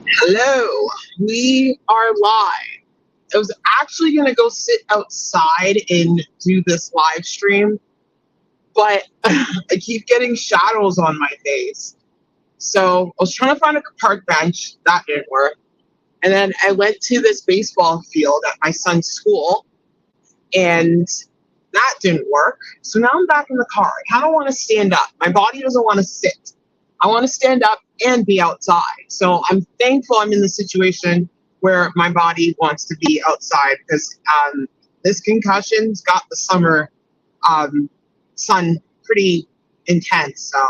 Hello, we are live. I was actually going to go sit outside and do this live stream, but I keep getting shadows on my face. So I was trying to find a park bench. That didn't work. And then I went to this baseball field at my son's school, and that didn't work. So now I'm back in the car. I kind of want to stand up. My body doesn't want to sit. I want to stand up and be outside. So I'm thankful I'm in the situation where my body wants to be outside because this concussion's got the summer um, sun pretty intense. So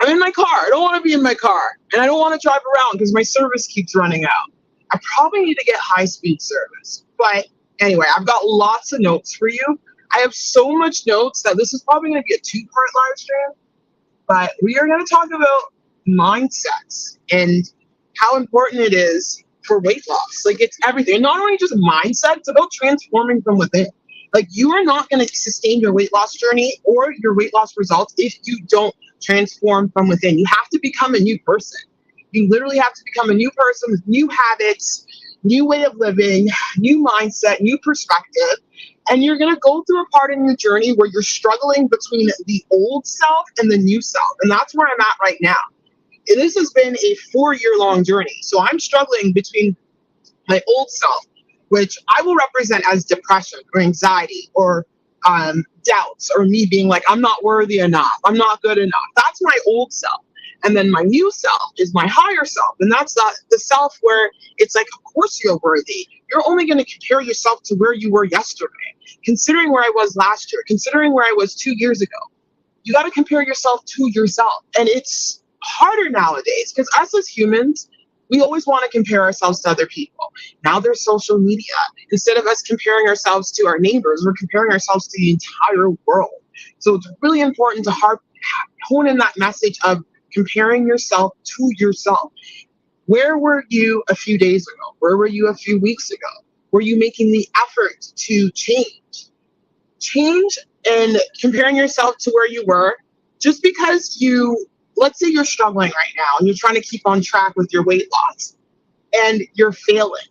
I'm in my car. I don't want to be in my car. And I don't want to drive around because my service keeps running out. I probably need to get high-speed service. But anyway, I've got lots of notes for you. I have so much notes that this is probably going to be a two-part live stream. But we are going to talk about mindsets and how important it is for weight loss. Like, it's everything. And not only just mindset, it's about transforming from within. Like, you are not going to sustain your weight loss journey or your weight loss results if you don't transform from within. You have to become a new person. You literally have to become a new person with new habits, new way of living, new mindset, new perspective. And you're going to go through a part in your journey where you're struggling between the old self and the new self. And that's where I'm at right now. And this has been a 4-year-long journey. So I'm struggling between my old self, which I will represent as depression or anxiety or doubts, or me being like, I'm not worthy enough. I'm not good enough. That's my old self. And then my new self is my higher self. And that's the self where it's like, of course you're worthy. You're only going to compare yourself to where you were yesterday. Considering where I was last year, considering where I was 2 years ago, you got to compare yourself to yourself. And it's harder nowadays because us as humans, we always want to compare ourselves to other people. Now there's social media. Instead of us comparing ourselves to our neighbors, we're comparing ourselves to the entire world. So it's really important to hone in that message of comparing yourself to yourself. Where were you a few days ago? Where were you a few weeks ago? Were you making the effort to change? Change and comparing yourself to where you were just because let's say you're struggling right now and you're trying to keep on track with your weight loss and you're failing.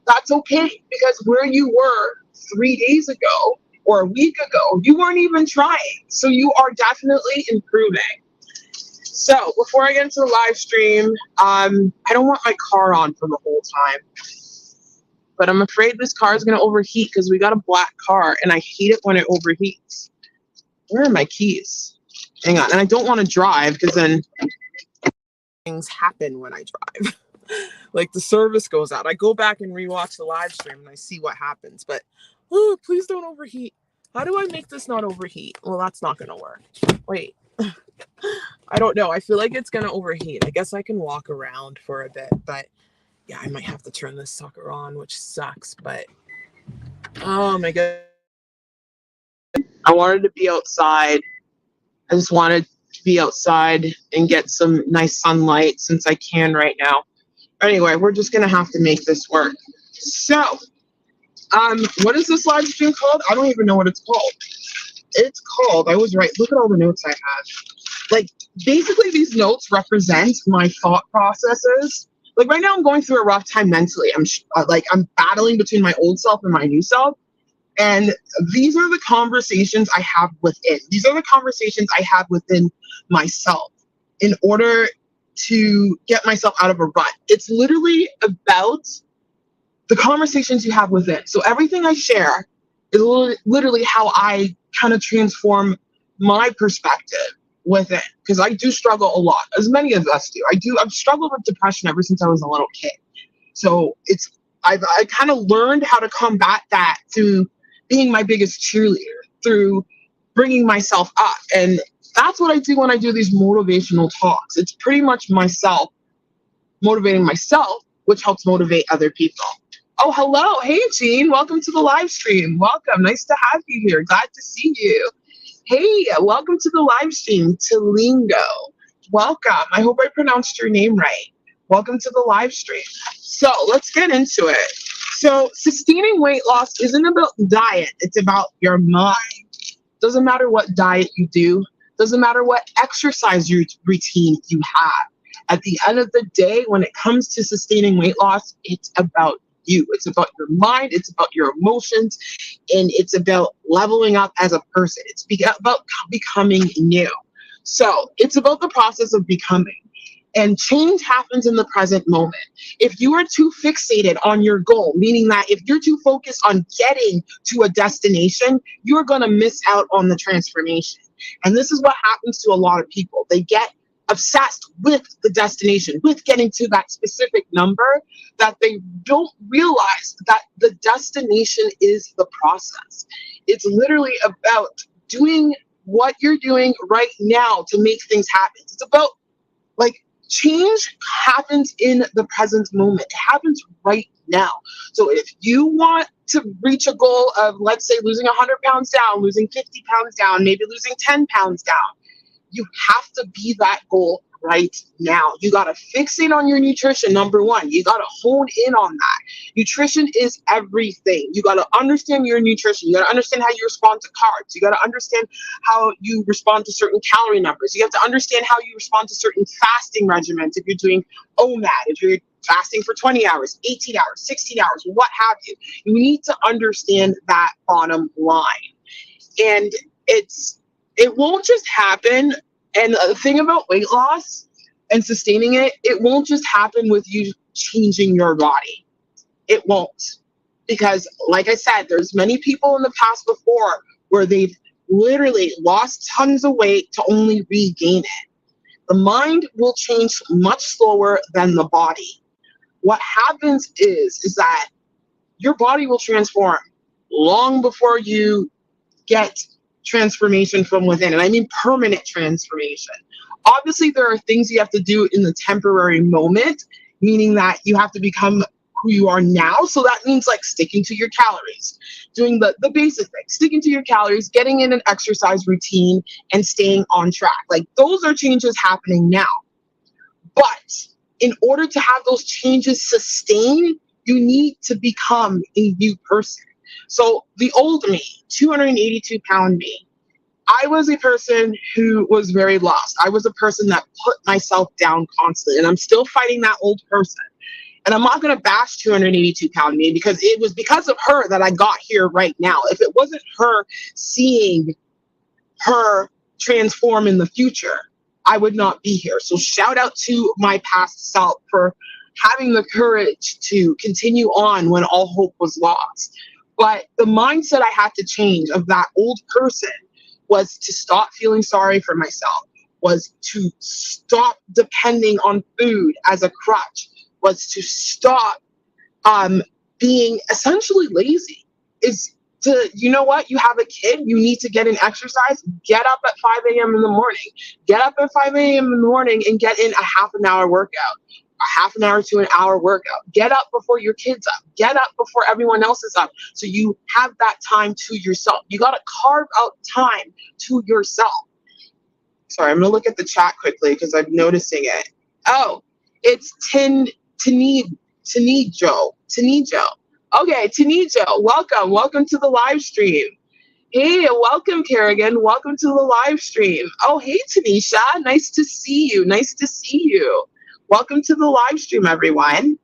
That's okay, because where you were 3 days ago or a week ago, you weren't even trying. So you are definitely improving. So before I get into the live stream, I don't want my car on for the whole time. But I'm afraid this car is going to overheat because we got a black car, and I hate it when it overheats. Where are my keys? Hang on. And I don't want to drive because then things happen when I drive. Like the service goes out. I go back and rewatch the live stream and I see what happens. But, please don't overheat. How do I make this not overheat? Well, that's not going to work. Wait. I don't know. I feel like it's going to overheat. I guess I can walk around for a bit, but yeah, I might have to turn this sucker on, which sucks, but oh my god. I wanted to be outside. I just wanted to be outside and get some nice sunlight since I can right now. Anyway, we're just going to have to make this work. So, what is this live stream called? I don't even know what it's called. It's called, I was right. Look at all the notes I had. Like, basically these notes represent my thought processes. Like right now I'm going through a rough time mentally. I'm battling between my old self and my new self. And these are the conversations I have within. These are the conversations I have within myself in order to get myself out of a rut. It's literally about the conversations you have within. So everything I share is literally how I kind of transform my perspective with it, because I do struggle a lot, as many of us do. I've struggled with depression ever since I was a little kid. So I kind of learned how to combat that through being my biggest cheerleader, through bringing myself up. And that's what I do when I do these motivational talks. It's pretty much myself motivating myself, which helps motivate other people. Oh, hello. Hey, Jean. Welcome to the live stream. Welcome. Nice to have you here. Glad to see you. Hey, welcome to the live stream, Talingo. Welcome. I hope I pronounced your name right. Welcome to the live stream. So let's get into it. So sustaining weight loss isn't about diet. It's about your mind. Doesn't matter what diet you do. Doesn't matter what exercise routine you have. At the end of the day, when it comes to sustaining weight loss, it's about you. It's about your mind, it's about your emotions, and it's about leveling up as a person. It's about becoming new. So it's about the process of becoming. And change happens in the present moment. If you are too fixated on your goal, meaning that if you're too focused on getting to a destination, you're going to miss out on the transformation. And this is what happens to a lot of people. They get obsessed with the destination, with getting to that specific number, that they don't realize that the destination is the process. It's literally about doing what you're doing right now to make things happen. It's about, like, change happens in the present moment. It happens right now. So if you want to reach a goal of, let's say, losing 100 pounds down, losing 50 pounds down, maybe losing 10 pounds down, you have to be that goal right now. You got to fixate on your nutrition, number one. You got to hone in on that. Nutrition is everything. You got to understand your nutrition. You got to understand how you respond to carbs. You got to understand how you respond to certain calorie numbers. You have to understand how you respond to certain fasting regimens. If you're doing OMAD, if you're fasting for 20 hours, 18 hours, 16 hours, what have you. You need to understand that bottom line. And it won't just happen. And the thing about weight loss and sustaining it, it won't just happen with you changing your body. It won't. Because like I said, there's many people in the past before where they've literally lost tons of weight to only regain it. The mind will change much slower than the body. What happens is that your body will transform long before you get transformation from within. And I mean permanent transformation. Obviously, there are things you have to do in the temporary moment, meaning that you have to become who you are now. So that means like sticking to your calories, doing the basic things, sticking to your calories, getting in an exercise routine, and staying on track. Like, those are changes happening now. But in order to have those changes sustain, you need to become a new person. So the old me, 282-pound me, I was a person who was very lost. I was a person that put myself down constantly, and I'm still fighting that old person. And I'm not going to bash 282-pound me, because it was because of her that I got here right now. If it wasn't her seeing her transform in the future, I would not be here. So shout out to my past self for having the courage to continue on when all hope was lost. But the mindset I had to change of that old person was to stop feeling sorry for myself, was to stop depending on food as a crutch, was to stop being essentially lazy. Is to, you know what, you have a kid, you need to get in exercise, get up at 5 a.m. in the morning. Get up at 5 a.m. in the morning and get in a half an hour workout. A half an hour to an hour workout. Get up before your kid's up. Get up before everyone else is up. So you have that time to yourself. You got to carve out time to yourself. Sorry, I'm going to look at the chat quickly because I'm noticing it. Oh, it's Tanijo. Okay, Tanijo, welcome. Welcome to the live stream. Hey, welcome, Kerrigan. Welcome to the live stream. Oh, hey, Tanisha. Nice to see you. Nice to see you. Welcome to the live stream, everyone.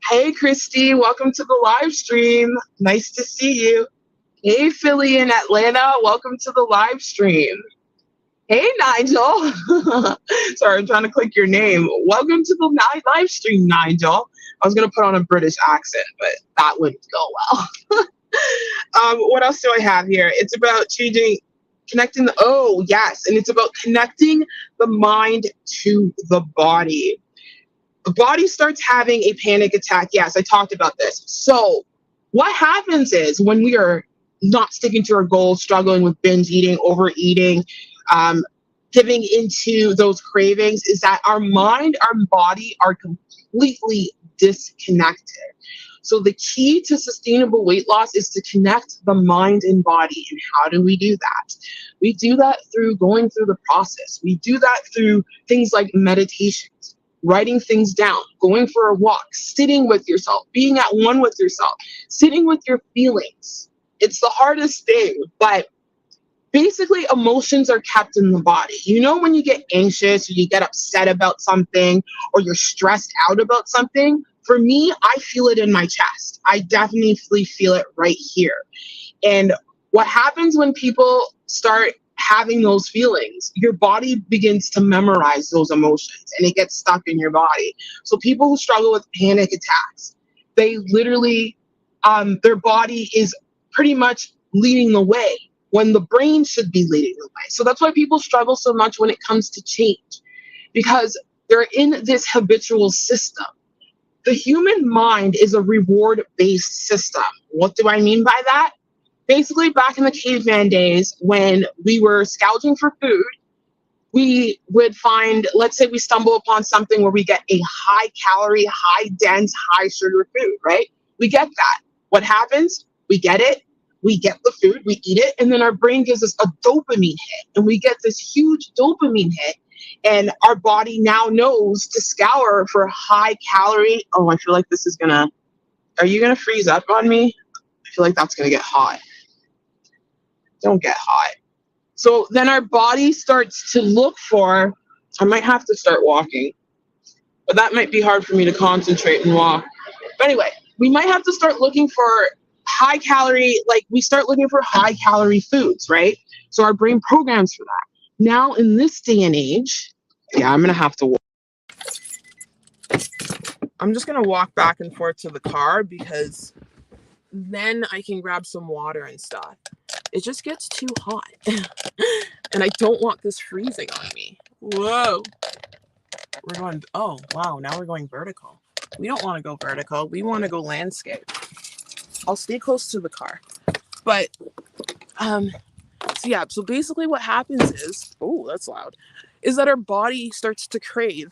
Hey, Christy, welcome to the live stream. Nice to see you. Hey, Philly in Atlanta, welcome to the live stream. Hey, Nigel. Sorry, I'm trying to click your name. Welcome to the live stream, Nigel. I was going to put on a British accent, but that wouldn't go well. What else do I have here? It's about connecting and it's about connecting the mind to the body. The body starts having a panic attack. Yes, I talked about this. So what happens is when we are not sticking to our goals, struggling with binge eating, overeating, giving into those cravings, is that our mind, our body are completely disconnected. So the key to sustainable weight loss is to connect the mind and body. And how do we do that? We do that through going through the process. We do that through things like meditations, writing things down, going for a walk, sitting with yourself, being at one with yourself, sitting with your feelings. It's the hardest thing, but Basically, emotions are kept in the body. You know, when you get anxious or you get upset about something or you're stressed out about something, for me, I feel it in my chest. I definitely feel it right here. And what happens when people start having those feelings, your body begins to memorize those emotions and it gets stuck in your body. So people who struggle with panic attacks, they literally, their body is pretty much leading the way when the brain should be leading the way. So that's why people struggle so much when it comes to change, because they're in this habitual system. The human mind is a reward based system. What do I mean by that? Basically, back in the caveman days when we were scrounging for food, we would find, let's say we stumble upon something where we get a high calorie, high dense, high sugar food, right? We get that. What happens? We get it, we get the food, we eat it, and then our brain gives us a dopamine hit, and we get this huge dopamine hit. And our body now knows to scour for high calorie. Oh, I feel like this is gonna, are you gonna freeze up on me? I feel like that's gonna get hot. Don't get hot. So then our body starts to look for, I might have to start walking, but that might be hard for me to concentrate and walk. But anyway, we might have to start looking for high calorie, like we start looking for high calorie foods, right? So our brain programs for that. Now in this day and age, yeah, I'm going to have to walk. I'm just going to walk back and forth to the car because then I can grab some water and stuff. It just gets too hot. And I don't want this freezing on me. Whoa. We're going, oh, wow, now we're going vertical. We don't want to go vertical. We want to go landscape. I'll stay close to the car. But, so basically what happens is, oh, that's loud, is that our body starts to crave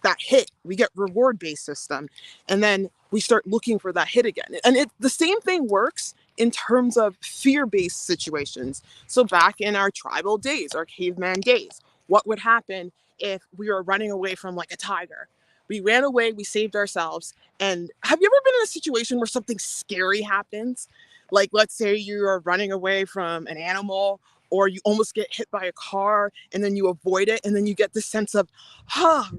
that hit. We get reward-based system, and then we start looking for that hit again. And the same thing works in terms of fear-based situations. So back in our tribal days, our caveman days, what would happen if we were running away from like a tiger? We ran away, we saved ourselves. And have you ever been in a situation where something scary happens? Like, let's say you are running away from an animal, or you almost get hit by a car and then you avoid it, and then you get this sense of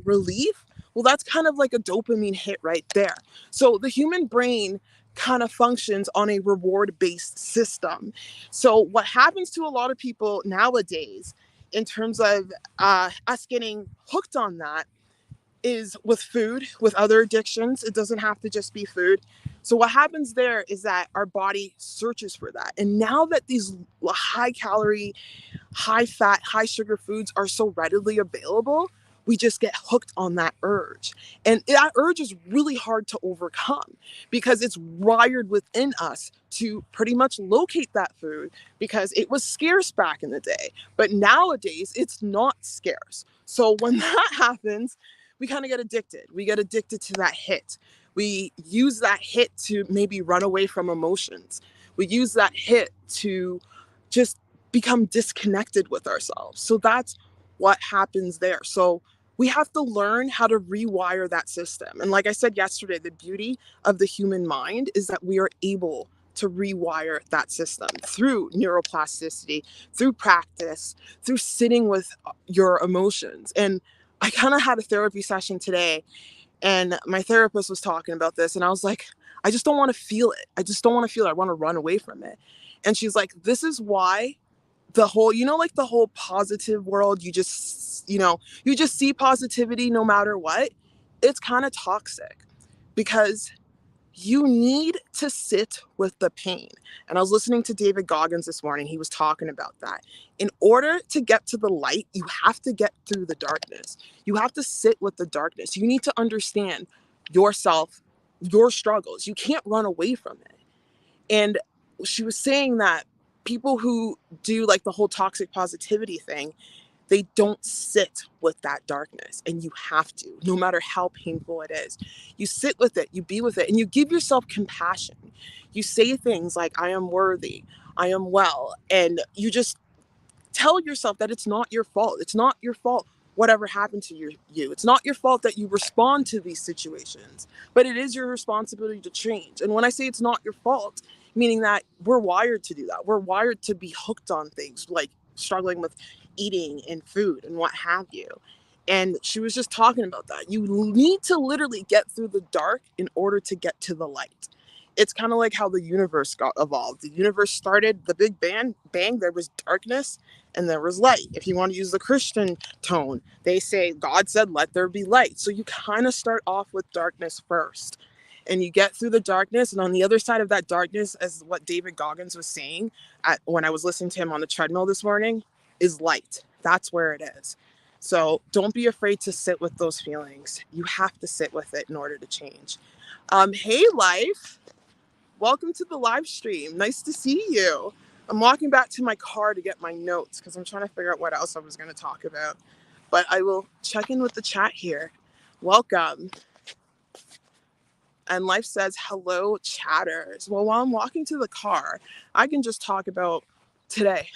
relief. Well, that's kind of like a dopamine hit right there. So the human brain kind of functions on a reward-based system. So what happens to a lot of people nowadays in terms of us getting hooked on that is with food, with other addictions. It doesn't have to just be food. So what happens there is that our body searches for that. And now that these high calorie, high fat, high sugar foods are so readily available, we just get hooked on that urge. And that urge is really hard to overcome because it's wired within us to pretty much locate that food because it was scarce back in the day. But nowadays, it's not scarce. So when that happens, we kind of get addicted. We get addicted to that hit. We use that hit to maybe run away from emotions. We use that hit to just become disconnected with ourselves. So that's what happens there. So we have to learn how to rewire that system. And like I said yesterday, the beauty of the human mind is that we are able to rewire that system through neuroplasticity, through practice, through sitting with your emotions. And I kind of had a therapy session today, and my therapist was talking about this, and I was like, I just don't want to feel it. I just don't want to feel it. I want to run away from it. And she's like, this is why the whole, like the whole positive world, you just see positivity no matter what. It's kind of toxic because you need to sit with the pain. And I was listening to David Goggins this morning. He was talking about that. In order to get to the light, you have to get through the darkness. You have to sit with the darkness. You need to understand yourself, your struggles. You can't run away from it. And she was saying that people who do like the whole toxic positivity thing, they don't sit with that darkness, and you have to, no matter how painful it is. You sit with it, you be with it, and you give yourself compassion. You say things like, I am worthy, I am well, and you just tell yourself that it's not your fault. It's not your fault whatever happened to you. It's not your fault that you respond to these situations, but it is your responsibility to change. And when I say it's not your fault, meaning that we're wired to do that. We're wired to be hooked on things, like struggling with eating and food and what have you. And she was just talking about that. You need to literally get through the dark in order to get to the light. It's kind of like how the universe got evolved. The universe started, the big bang, there was darkness and there was light. If you want to use the Christian tone, they say God said, let there be light. So you kind of start off with darkness first. And you get through the darkness, and on the other side of that darkness, as what David Goggins was saying when I was listening to him on the treadmill this morning, is light. That's where it is. So don't be afraid to sit with those feelings. You have to sit with it in order to change. Hey, life. Welcome to the live stream. Nice to see you. I'm walking back to my car to get my notes because I'm trying to figure out what else I was going to talk about. But I will check in with the chat here. Welcome. And Life says, hello, chatters. Well, while I'm walking to the car, I can just talk about today.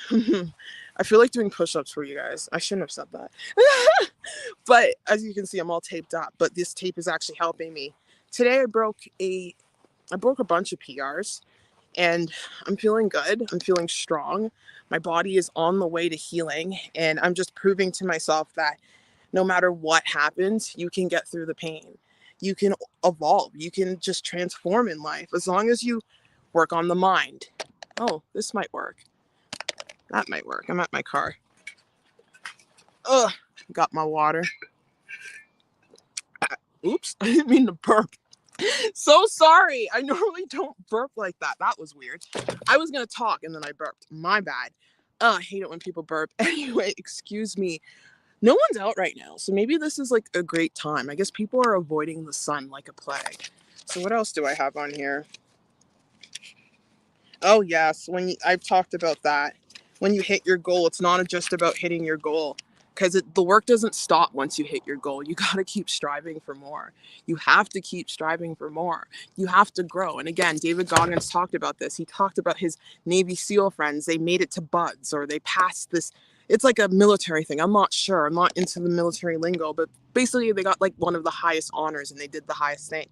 I feel like doing push-ups for you guys. I shouldn't have said that. But as you can see, I'm all taped up, but this tape is actually helping me. Today I broke a bunch of PRs, and I'm feeling good. I'm feeling strong. My body is on the way to healing, and I'm just proving to myself that no matter what happens, you can get through the pain. You can evolve. You can just transform in life as long as you work on the mind. Oh, this might work. That might work. I'm at my car. Ugh, got my water. Oops, I didn't mean to burp. So sorry. I normally don't burp like that. That was weird. I was going to talk and then I burped. My bad. I hate it when people burp. Anyway, excuse me. No one's out right now, so maybe this is like a great time. I guess people are avoiding the sun like a plague. So what else do I have on here? Oh yes, I've talked about that. When you hit your goal, it's not just about hitting your goal, because the work doesn't stop once you hit your goal. You got to keep striving for more. You have to keep striving for more. You have to grow. And again, David Goggins talked about this. He talked about his Navy SEAL friends. They made it to buds, or they passed this. It's like a military thing. I'm not sure. I'm not into the military lingo, but basically they got like one of the highest honors and they did the highest thing.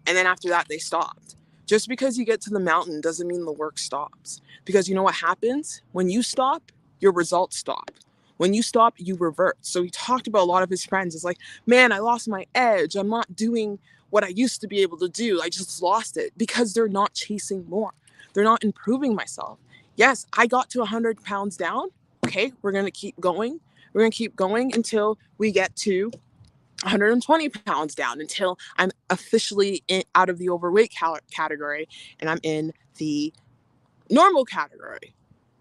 And then after that, they stopped. Just because you get to the mountain doesn't mean the work stops. Because you know what happens? When you stop, your results stop. When you stop, you revert. So he talked about a lot of his friends. It's like, man, I lost my edge. I'm not doing what I used to be able to do. I just lost it because they're not chasing more. They're not improving myself. Yes, I got to 100 pounds down. Okay, we're going to keep going. We're going to keep going until we get to 120 pounds down, until I'm officially out of the overweight category and I'm in the normal category.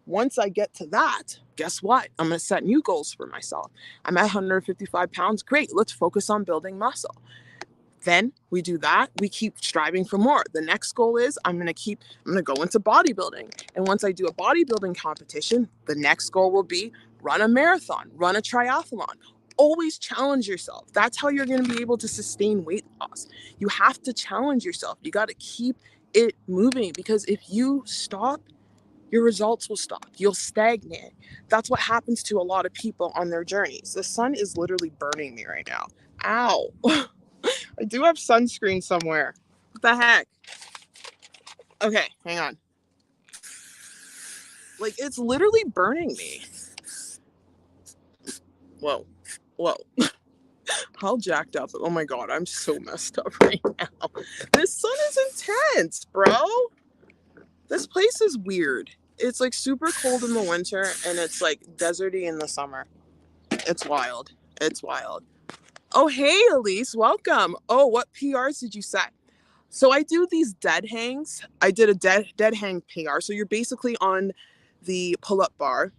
Once I get to that, guess what? I'm going to set new goals for myself. I'm at 155 pounds. Great. Let's focus on building muscle. Then we do that. We keep striving for more. The next goal is I'm going to go into bodybuilding. And once I do a bodybuilding competition, the next goal will be run a marathon, run a triathlon. Always challenge yourself. That's how you're going to be able to sustain weight loss. You have to challenge yourself. You got to keep it moving, because if you stop, your results will stop. You'll stagnate. That's what happens to a lot of people on their journeys. The sun is literally burning me right now. Ow. I do have sunscreen somewhere. What the heck? Okay, hang on. Like, it's literally burning me. Whoa. How jacked up. Oh my god, I'm so messed up right now. This sun is intense, bro. This place is weird. It's like super cold in the winter and it's like deserty in the summer. It's wild. It's wild. Oh, hey, Elise, welcome. Oh, what PRs did you set? So I do these dead hangs. I did a dead hang PR. So you're basically on the pull-up bar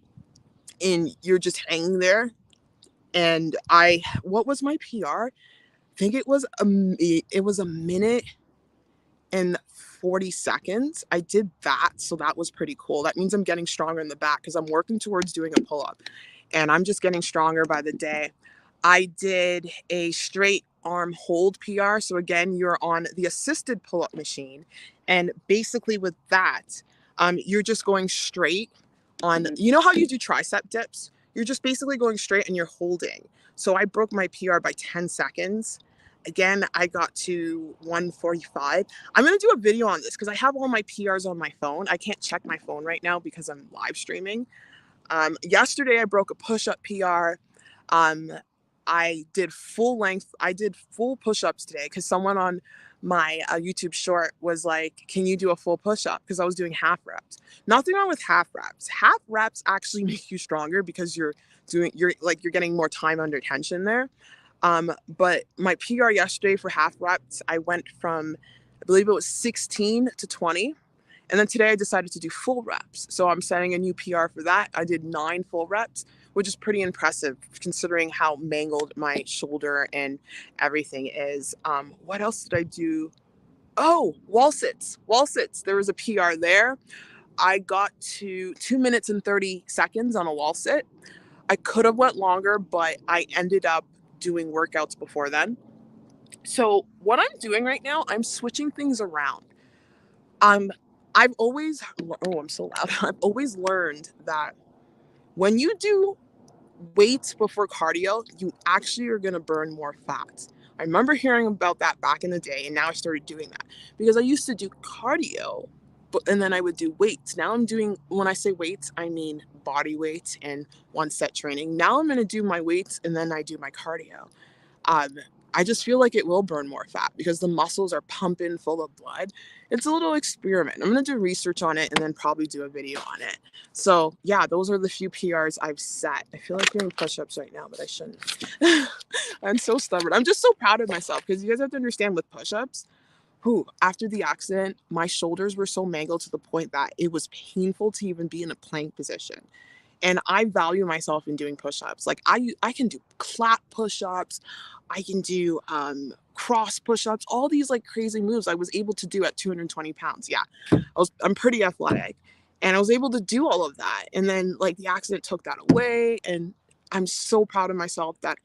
and you're just hanging there. And what was my PR? I think it was a minute and 40 seconds. I did that. So that was pretty cool. That means I'm getting stronger in the back because I'm working towards doing a pull-up and I'm just getting stronger by the day. I did a straight arm hold PR. So again, you're on the assisted pull-up machine. And basically with that, you're just going straight on, you know how you do tricep dips? You're just basically going straight and you're holding. So I broke my PR by 10 seconds. Again, I got to 145. I'm going to do a video on this because I have all my PRs on my phone. I can't check my phone right now because I'm live streaming. Yesterday, I broke a push-up PR. Um, I did full length. I did full push-ups today because someone on my YouTube short was like, "Can you do a full push-up?" Because I was doing half reps. Nothing wrong with half reps. Half reps actually make you stronger because you're getting more time under tension there. But my PR yesterday for half reps, I went from, I believe it was 16 to 20. And then today I decided to do full reps. So I'm setting a new PR for that. I did 9 full reps, which is pretty impressive considering how mangled my shoulder and everything is. What else did I do? Oh, wall sits. Wall sits. There was a PR there. I got to 2 minutes and 30 seconds on a wall sit. I could have went longer, but I ended up doing workouts before then. So what I'm doing right now, I'm switching things around. Um, I've always, oh, I'm so loud. I've always learned that when you do weights before cardio, you actually are going to burn more fat. I remember hearing about that back in the day, and now I started doing that because I used to do cardio, and then I would do weights. Now I'm doing, when I say weights, I mean body weight and one set training. Now I'm going to do my weights and then I do my cardio. um, I just feel like it will burn more fat because the muscles are pumping full of blood. It's a little experiment. I'm going to do research on it and then probably do a video on it. So, yeah, those are the few PRs I've set. I feel like doing push ups right now, but I shouldn't. I'm so stubborn. I'm just so proud of myself because you guys have to understand with push ups, after the accident, my shoulders were so mangled to the point that it was painful to even be in a plank position. And I value myself in doing push-ups. Like I can do clap push-ups, I can do cross push-ups, all these like crazy moves I was able to do at 220 pounds. Yeah, I'm pretty athletic, and I was able to do all of that. And then like the accident took that away, and I'm so proud of myself that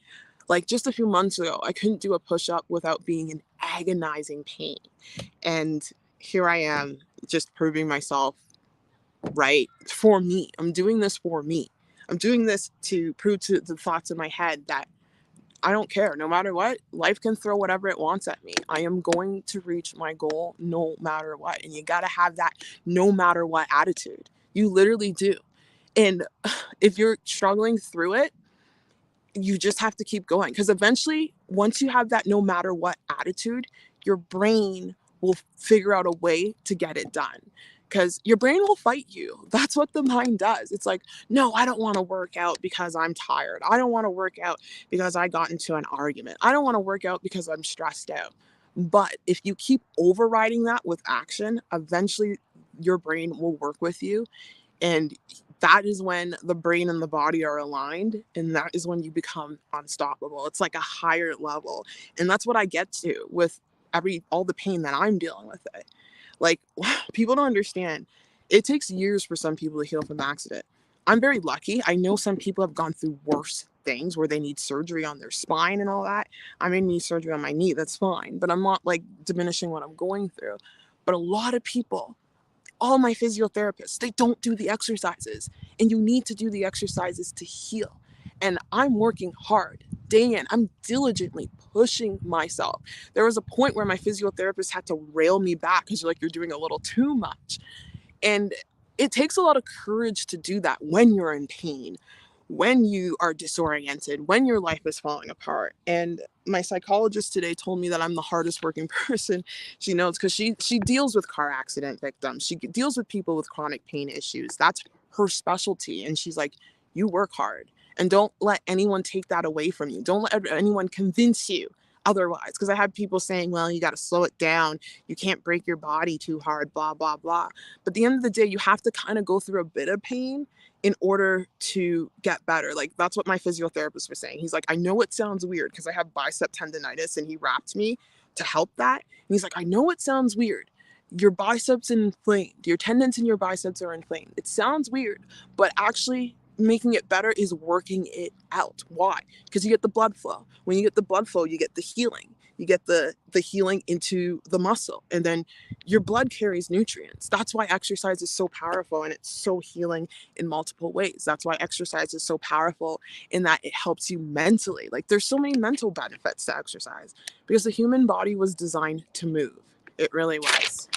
like just a few months ago I couldn't do a push-up without being in agonizing pain. And here I am just proving myself right for me. I'm doing this for me. I'm doing this to prove to the thoughts in my head that I don't care. No matter what, life can throw whatever it wants at me. I am going to reach my goal no matter what. And you got to have that no matter what attitude. You literally do. And if you're struggling through it, you just have to keep going because eventually, once you have that no matter what attitude, your brain will figure out a way to get it done because your brain will fight you. That's what the mind does. It's like, no, I don't want to work out because I'm tired. I don't want to work out because I got into an argument. I don't want to work out because I'm stressed out. But if you keep overriding that with action, eventually your brain will work with you, and that is when the brain and the body are aligned. And that is when you become unstoppable. It's like a higher level. And that's what I get to with all the pain that I'm dealing with it. Like, people don't understand. It takes years for some people to heal from an accident. I'm very lucky. I know some people have gone through worse things where they need surgery on their spine and all that. I may need surgery on my knee. That's fine. But I'm not like diminishing what I'm going through. But a lot of people, all my physiotherapists, they don't do the exercises, and you need to do the exercises to heal. And I'm working hard day in. I'm diligently pushing myself. There was a point where my physiotherapist had to rail me back because you're doing a little too much. And it takes a lot of courage to do that when you're in pain, when you are disoriented, when your life is falling apart. And my psychologist today told me that I'm the hardest working person she knows because she deals with car accident victims. She deals with people with chronic pain issues. That's her specialty. And she's like, you work hard, and don't let anyone take that away from you. Don't let anyone convince you otherwise. Because I have people saying, well, you got to slow it down. You can't break your body too hard, blah, blah, blah. But at the end of the day, you have to kind of go through a bit of pain in order to get better. Like, that's what my physiotherapist was saying. He's like, I know it sounds weird because I have bicep tendonitis, and he wrapped me to help that. And he's like, I know it sounds weird. Your biceps are inflamed. Your tendons in your biceps are inflamed. It sounds weird, but actually making it better is working it out. Why? Because you get the blood flow. When you get the blood flow, you get the healing. You get the healing into the muscle, and then your blood carries nutrients. That's why exercise is so powerful and it's so healing in multiple ways. That's why exercise is so powerful in that it helps you mentally. Like there's so many mental benefits to exercise because the human body was designed to move. It really was.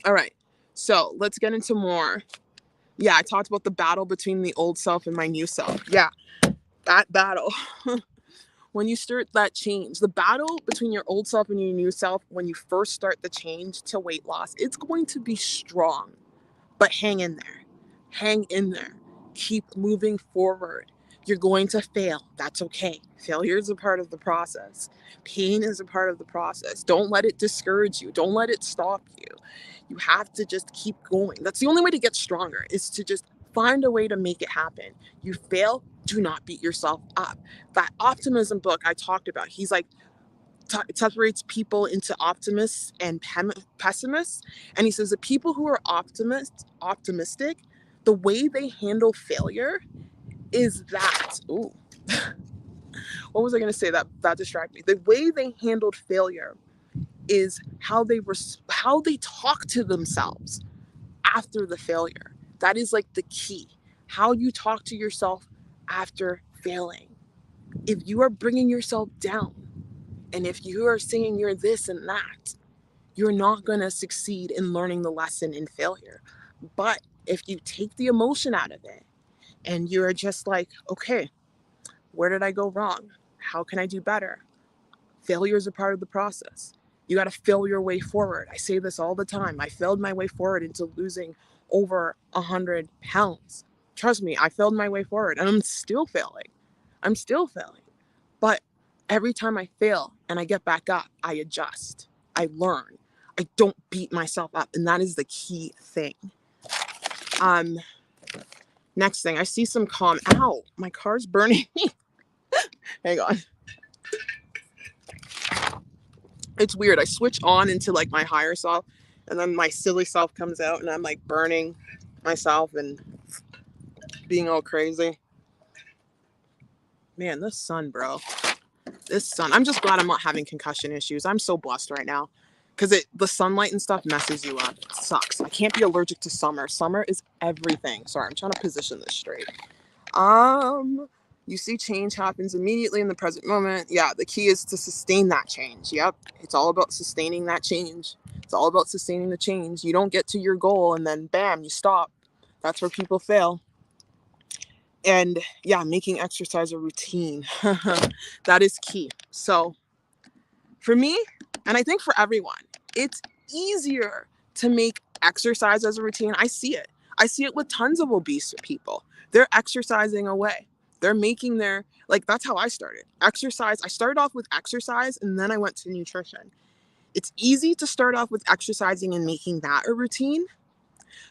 All right. So let's get into more. Yeah, I talked about the battle between the old self and my new self. Yeah, that battle. When you start that change, the battle between your old self and your new self, when you first start the change to weight loss, it's going to be strong. But hang in there. Hang in there. Keep moving forward. You're going to fail. That's okay. Failure is a part of the process. Pain is a part of the process. Don't let it discourage you. Don't let it stop you. You have to just keep going. That's the only way to get stronger, is to just find a way to make it happen. You fail, do not beat yourself up. That optimism book I talked about, he's like, separates people into optimists and pessimists. And he says the people who are optimistic, the way they handle failure is that, ooh, what was I going to say that distracted me? The way they handled failure is how they talk to themselves after the failure. That is like the key. How you talk to yourself after failing. If you are bringing yourself down, and if you are saying you're this and that, you're not going to succeed in learning the lesson in failure. But if you take the emotion out of it and you're just like, okay, where did I go wrong? How can I do better? Failure is a part of the process. You got to fail your way forward. I say this all the time. I failed my way forward into losing over 100 pounds. Trust me, I failed my way forward and I'm still failing. I'm still failing. But every time I fail and I get back up, I adjust. I learn. I don't beat myself up. And that is the key thing. Next thing, I see some ow, my car's burning. Hang on. It's weird. I switch on into like my higher self and then my silly self comes out and I'm like burning myself and being all crazy. Man, this sun, bro. This sun. I'm just glad I'm not having concussion issues. I'm so blessed right now. Because the sunlight and stuff messes you up. It sucks. I can't be allergic to summer. Summer is everything. Sorry, I'm trying to position this straight. You see change happens immediately in the present moment. Yeah, the key is to sustain that change. Yep. It's all about sustaining that change. It's all about sustaining the change. You don't get to your goal and then bam, you stop. That's where people fail. And yeah, making exercise a routine. That is key. So for me, and I think for everyone, it's easier to make exercise as a routine. I see it. I see it with tons of obese people. They're exercising away. They're making that's how I started. Exercise. I started off with exercise and then I went to nutrition. It's easy to start off with exercising and making that a routine.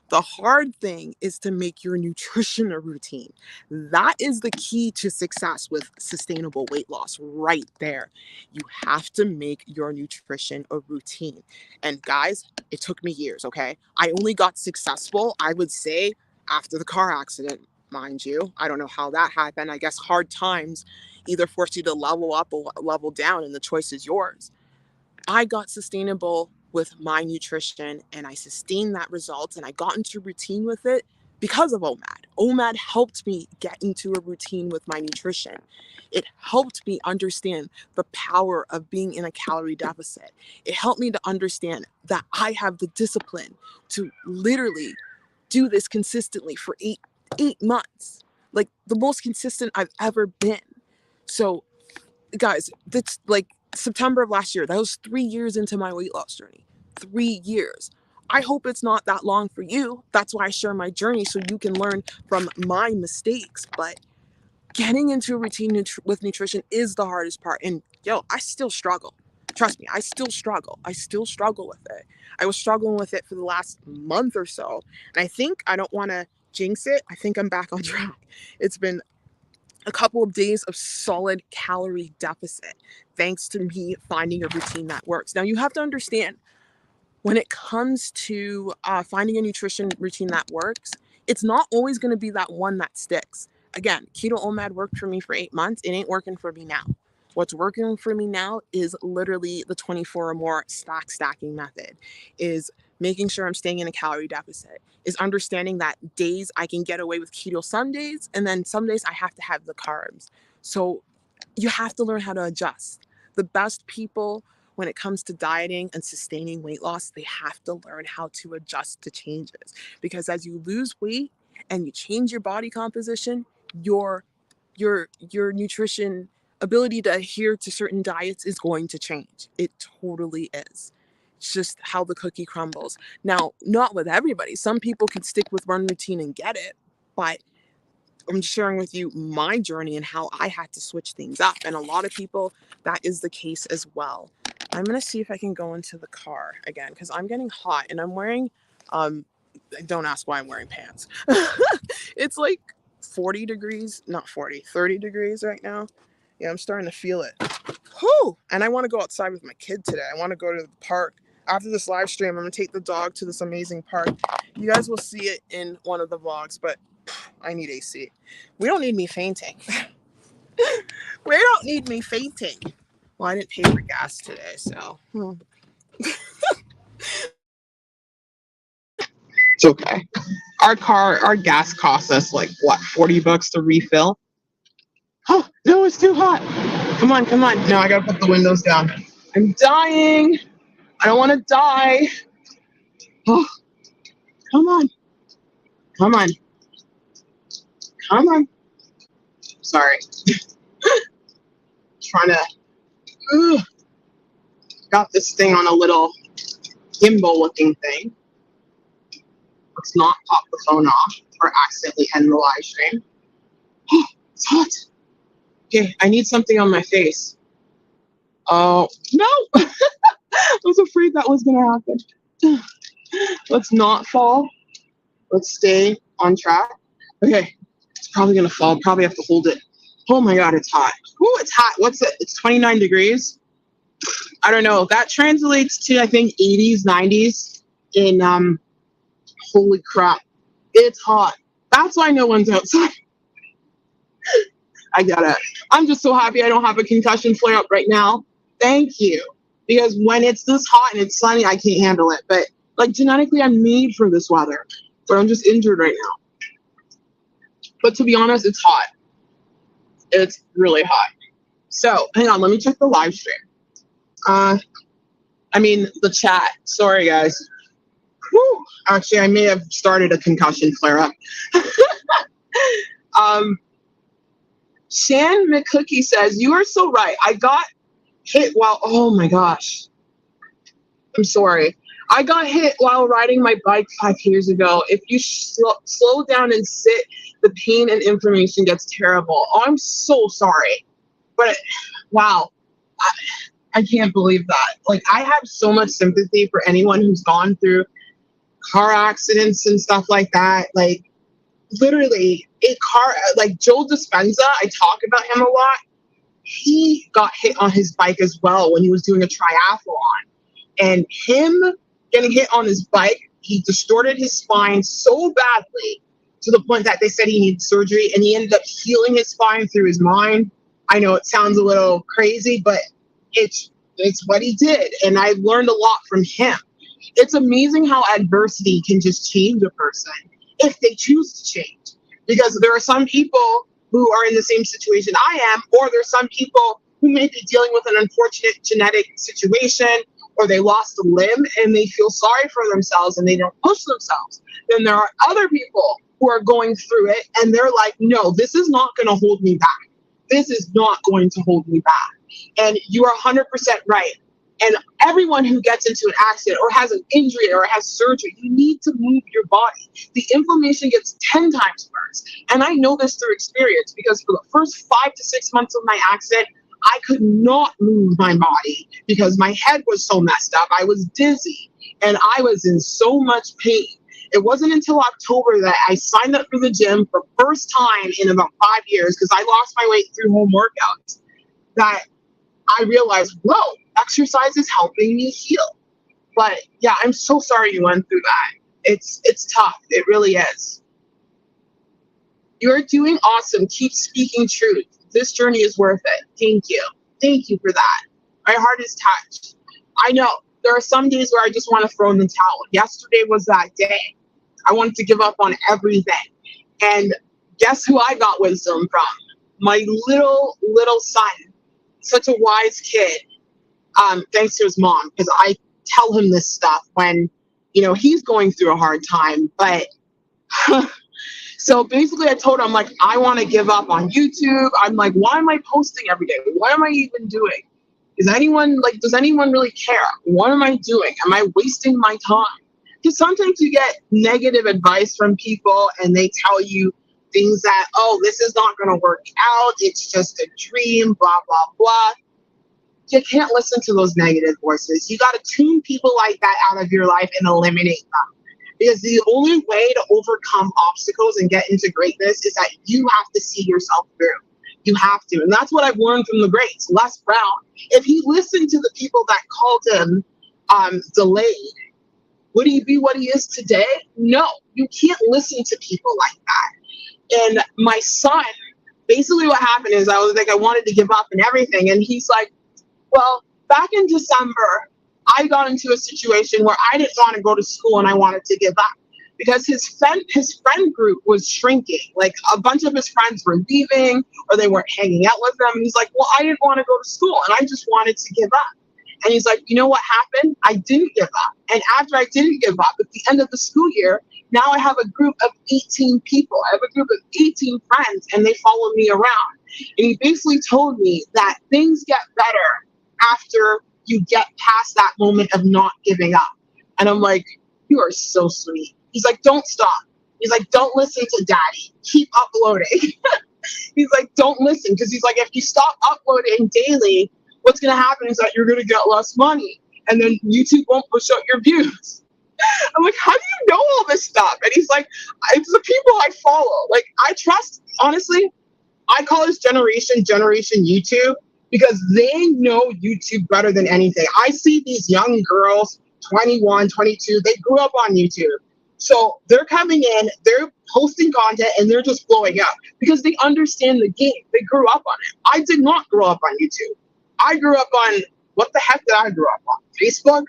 The hard thing is to make your nutrition a routine. That is the key to success with sustainable weight loss right there. You have to make your nutrition a routine. And guys, it took me years, okay? I only got successful, I would say, after the car accident, mind you. I don't know how that happened. I guess hard times either force you to level up or level down, and the choice is yours. I got sustainable with my nutrition and I sustained that result and I got into routine with it because of OMAD. OMAD helped me get into a routine with my nutrition. It helped me understand the power of being in a calorie deficit. It helped me to understand that I have the discipline to literally do this consistently for eight months, like the most consistent I've ever been. So guys, that's like September of last year. That was 3 years into my weight loss journey. 3 years. I hope it's not that long for you. That's why I share my journey so you can learn from my mistakes. But getting into a routine with nutrition is the hardest part. And I still struggle. Trust me, I still struggle. I still struggle with it. I was struggling with it for the last month or so. And I don't want to jinx it. I think I'm back on track. It's been a couple of days of solid calorie deficit, thanks to me finding a routine that works. Now, you have to understand when it comes to finding a nutrition routine that works, it's not always going to be that one that sticks. Again, keto OMAD worked for me for 8 months. It ain't working for me now. What's working for me now is literally the 24 or more stacking method, is making sure I'm staying in a calorie deficit, is understanding that days I can get away with keto some days, and then some days I have to have the carbs. So you have to learn how to adjust. The best people, when it comes to dieting and sustaining weight loss, they have to learn how to adjust to changes. Because as you lose weight and you change your body composition, your your nutrition ability to adhere to certain diets is going to change. It totally is. It's just how the cookie crumbles. Now, not with everybody. Some people can stick with one routine and get it, but I'm sharing with you my journey and how I had to switch things up. And a lot of people, that is the case as well. I'm going to see if I can go into the car again because I'm getting hot and I'm wearing, don't ask why I'm wearing pants. It's like 40 degrees, not 40, 30 degrees right now. Yeah, I'm starting to feel it. Whew! And I want to go outside with my kid today. I want to go to the park. After this live stream, I'm going to take the dog to this amazing park. You guys will see it in one of the vlogs, but I need AC. We don't need me fainting. We don't need me fainting. Well, I didn't pay for gas today, so. It's okay. Our gas costs us like what, $40 to refill? Oh, no, it's too hot. Come on, come on. No, I gotta put the windows down. I'm dying. I don't want to die. Oh, come on. Come on. Come on. Sorry. Trying to. Got this thing on a little gimbal looking thing. Let's not pop the phone off or accidentally end the live stream. Oh, it's hot. Okay, I need something on my face. Oh, no. I was afraid that was going to happen. Let's not fall. Let's stay on track. Okay, it's probably going to fall. Probably have to hold it. Oh my God, it's hot. Oh, it's hot. What's it? It's 29 degrees. I don't know. That translates to, I think, 80s, 90s in, holy crap. It's hot. That's why no one's outside. I get it. I'm just so happy I don't have a concussion flare up right now. Thank you. Because when it's this hot and it's sunny, I can't handle it. But like genetically, I'm made for this weather. But I'm just injured right now. But to be honest, it's hot. It's really hot. So hang on, let me check the live stream. The chat. Sorry, guys. Whew. Actually, I may have started a concussion flare up. Shan McCookie says, you are so right. I got hit while, oh my gosh. I'm sorry. I got hit while riding my bike 5 years ago. If you slow down and sit, the pain and inflammation gets terrible. Oh, I'm so sorry. But wow, I can't believe that. Like, I have so much sympathy for anyone who's gone through car accidents and stuff like that. Like, literally, like Joe Dispenza, I talk about him a lot. He got hit on his bike as well when he was doing a triathlon. And him getting hit on his bike, he distorted his spine so badly to the point that they said he needed surgery, and he ended up healing his spine through his mind. I know it sounds a little crazy, but it's what he did, and I learned a lot from him. It's amazing how adversity can just change a person if they choose to change. Because there are some people who are in the same situation I am, or there's some people who may be dealing with an unfortunate genetic situation, or they lost a limb and they feel sorry for themselves and they don't push themselves. Then there are other people who are going through it and they're like, no, this is not going to hold me back. This is not going to hold me back. And you are 100% right. And everyone who gets into an accident or has an injury or has surgery, you need to move your body. The inflammation gets 10 times worse. And I know this through experience because for the first 5 to 6 months of my accident, I could not move my body because my head was so messed up. I was dizzy and I was in so much pain. It wasn't until October that I signed up for the gym for the first time in about 5 years because I lost my weight through home workouts that I realized, whoa, exercise is helping me heal. But yeah, I'm so sorry you went through that. It's tough. It really is. You're doing awesome. Keep speaking truth. This journey is worth it. Thank you. thank you for that. My heart is touched. I know there are some days where I just want to throw in the towel. Yesterday was that day. I wanted to give up on everything. And guess who I got wisdom from? My little son, such a wise kid, thanks to his mom, because I tell him this stuff when, he's going through a hard time. But so basically I told him, like, I want to give up on YouTube. I'm like, why am I posting every day? What am I even doing? Does anyone really care? What am I doing? Am I wasting my time? Because sometimes you get negative advice from people and they tell you things that, oh, this is not going to work out. It's just a dream, blah, blah, blah. You can't listen to those negative voices. You got to tune people like that out of your life and eliminate them. Because the only way to overcome obstacles and get into greatness is that you have to see yourself through. You have to. And that's what I've learned from the greats. Les Brown, if he listened to the people that called him delayed, would he be what he is today? No, you can't listen to people like that. And my son, basically what happened is I was like, I wanted to give up and everything. And he's like, well, back in December, I got into a situation where I didn't want to go to school and I wanted to give up because his friend group was shrinking. Like a bunch of his friends were leaving or they weren't hanging out with them. And he's like, well, I didn't want to go to school and I just wanted to give up. And he's like, you know what happened? I didn't give up. And after I didn't give up, at the end of the school year, now I have a group of 18 people. I have a group of 18 friends and they follow me around. And he basically told me that things get better after you get past that moment of not giving up. And I'm like, you are so sweet. He's like, don't stop. He's like, don't listen to daddy. Keep uploading. He's like, don't listen. Because he's like, if you stop uploading daily, what's going to happen is that you're going to get less money. And then YouTube won't push out your views. I'm like, how do you know all this stuff? And he's like, it's the people I follow. Like, I trust, honestly, I call this generation YouTube because they know YouTube better than anything. I see these young girls, 21, 22, they grew up on YouTube. So they're coming in, they're posting content, and they're just blowing up because they understand the game. They grew up on it. I did not grow up on YouTube. I grew up on, what the heck did I grow up on? Facebook?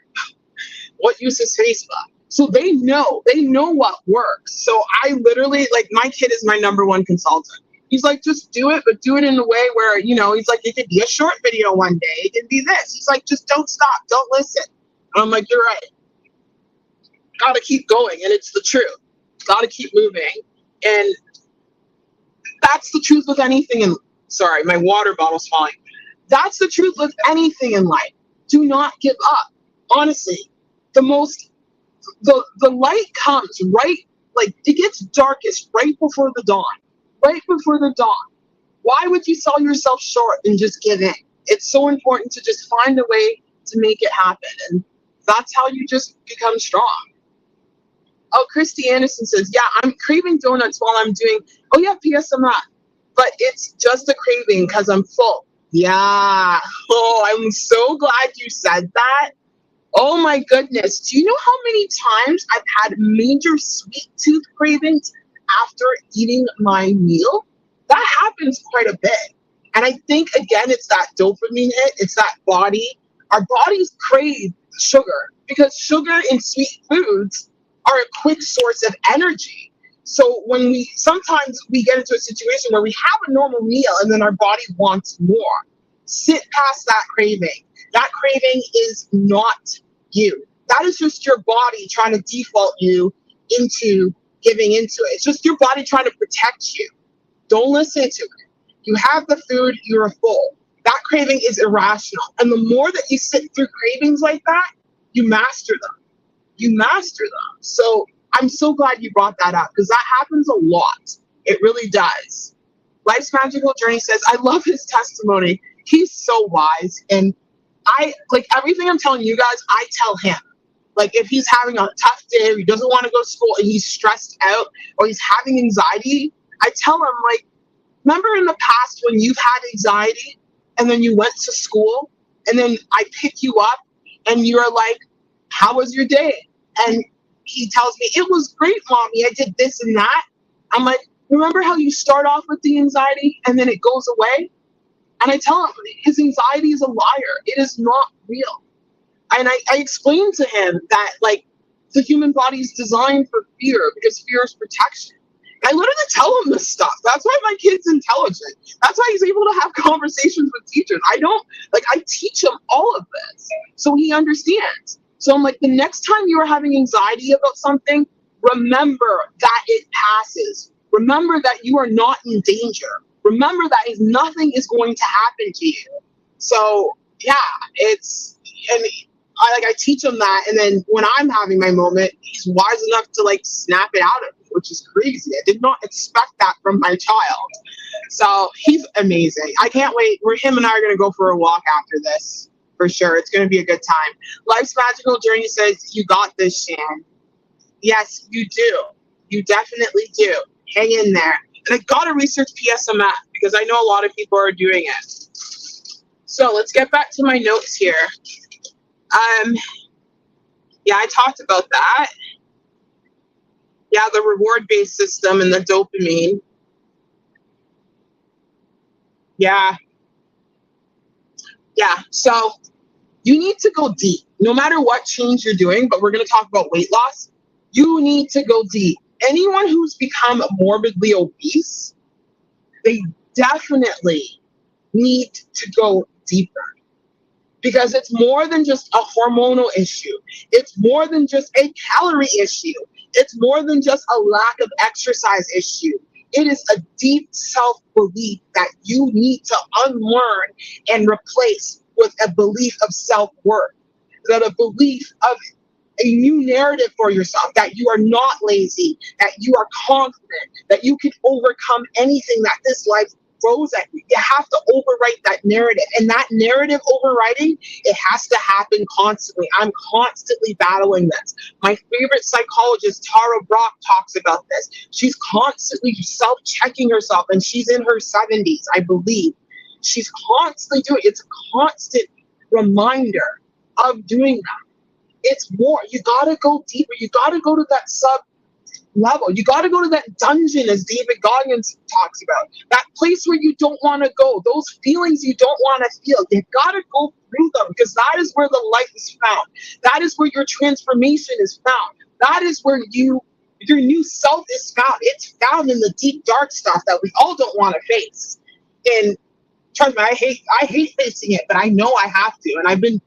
What use is Facebook? So they know what works. So I literally, like, my kid is my number one consultant. He's like, just do it, but do it in a way where, he's like, it could be a short video one day. It could be this. He's like, just don't stop. Don't listen. And I'm like, you're right. Got to keep going. And it's the truth. Got to keep moving. And that's the truth with anything. And sorry, my water bottle's falling. That's the truth with anything in life. Do not give up. Honestly, the light comes right, like it gets darkest right before the dawn. Right before the dawn. Why would you sell yourself short and just give in? It's so important to just find a way to make it happen. And that's how you just become strong. Oh, Christy Anderson says, yeah, I'm craving donuts while I'm doing, oh yeah, P.S. I'm not. But it's just a craving because I'm full. Yeah. Oh, I'm so glad you said that. Oh my goodness. Do you know how many times I've had major sweet tooth cravings after eating my meal? That happens quite a bit. And I think, again, it's that dopamine hit. It's that body. Our bodies crave sugar because sugar in sweet foods are a quick source of energy. So when sometimes we get into a situation where we have a normal meal and then our body wants more. Sit past that craving. That craving is not you. That is just your body trying to default you into giving into it. It's just your body trying to protect you. Don't listen to it. You have the food, you're full. That craving is irrational. And the more that you sit through cravings like that, you master them. You master them. So I'm so glad you brought that up because that happens a lot. It really does. Life's Magical Journey says, I love his testimony. He's so wise. And everything I'm telling you guys, I tell him. Like if he's having a tough day or he doesn't want to go to school and he's stressed out or he's having anxiety, I tell him, like, remember in the past when you've had anxiety and then you went to school and then I pick you up and you're like, how was your day? And he tells me, it was great, Mommy. I did this and that. I'm like, remember how you start off with the anxiety and then it goes away? And I tell him his anxiety is a liar. It is not real. And I explained to him that like the human body is designed for fear because fear is protection. I literally tell him this stuff. That's why my kid's intelligent. That's why he's able to have conversations with teachers. I don't like I teach him all of this so he understands. So I'm like, the next time you are having anxiety about something, remember that it passes. Remember that you are not in danger. Remember that nothing is going to happen to you. So yeah, it's and I teach him that, and then when I'm having my moment, he's wise enough to like snap it out of me, which is crazy. I did not expect that from my child. So he's amazing. I can't wait. Him and I are gonna go for a walk after this for sure. It's gonna be a good time. Life's Magical Journey says you got this, Shan. Yes, you do. You definitely do. Hang in there. And I gotta research PSMF because I know a lot of people are doing it. So let's get back to my notes here. Um, yeah, I talked about that. Yeah, the reward based system and the dopamine. Yeah, yeah. So you need to go deep no matter what change you're doing, but we're going to talk about weight loss. You need to go deep. Anyone who's become morbidly obese, they definitely need to go deeper because it's more than just a hormonal issue. It's more than just a calorie issue. It's more than just a lack of exercise issue. It is a deep self belief that you need to unlearn and replace with a belief of self worth, that a belief of a new narrative for yourself that you are not lazy, that you are confident, that you can overcome anything that this life throws at you. You have to overwrite that narrative. And that narrative overwriting, it has to happen constantly. I'm constantly battling this. My favorite psychologist, Tara Brach, talks about this. She's constantly self checking herself, and she's in her 70s, I believe. She's constantly doing it. It's a constant reminder of doing that. It's more. You gotta go deeper. You gotta go to that sub level. You gotta go to that dungeon, as David Goggins talks about. That place where you don't want to go. Those feelings you don't want to feel. You gotta go through them because that is where the light is found. That is where your transformation is found. That is where your new self is found. It's found in the deep dark stuff that we all don't want to face. And trust me, I hate facing it, but I know I have to. And I've been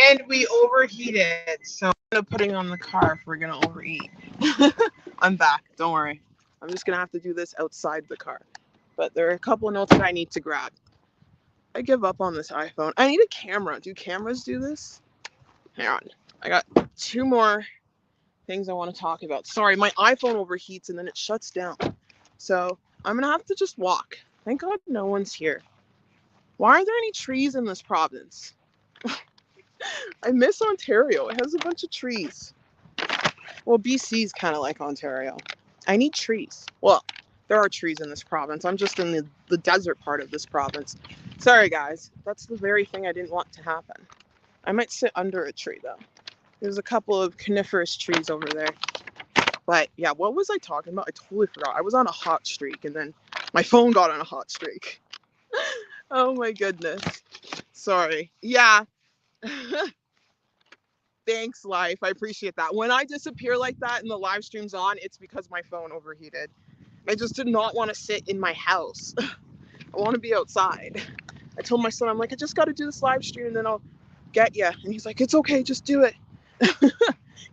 And we overheated. So I'm putting on the car if we're gonna overeat. I'm back. Don't worry. I'm just gonna have to do this outside the car. But there are a couple of notes that I need to grab. I give up on this iPhone. I need a camera. Do cameras do this? Hang on. I got two more things I want to talk about. Sorry, my iPhone overheats and then it shuts down. So I'm gonna have to just walk. Thank God no one's here. Why aren't there any trees in this province? I miss Ontario. It has a bunch of trees. Well, BC's kind of like Ontario. I need trees. Well, there are trees in this province. I'm just in the desert part of this province. Sorry, guys. That's the very thing I didn't want to happen. I might sit under a tree, though. There's a couple of coniferous trees over there. But yeah, what was I talking about? I totally forgot. I was on a hot streak and then my phone got on a hot streak. Oh my goodness. Sorry. Yeah. Thanks, life. I appreciate that. When I disappear like that and the live stream's on, it's because my phone overheated. I just did not want to sit in my house. I want to be outside. I told my son, I'm like, I just got to do this live stream and then I'll get you. And he's like, it's okay, just do it.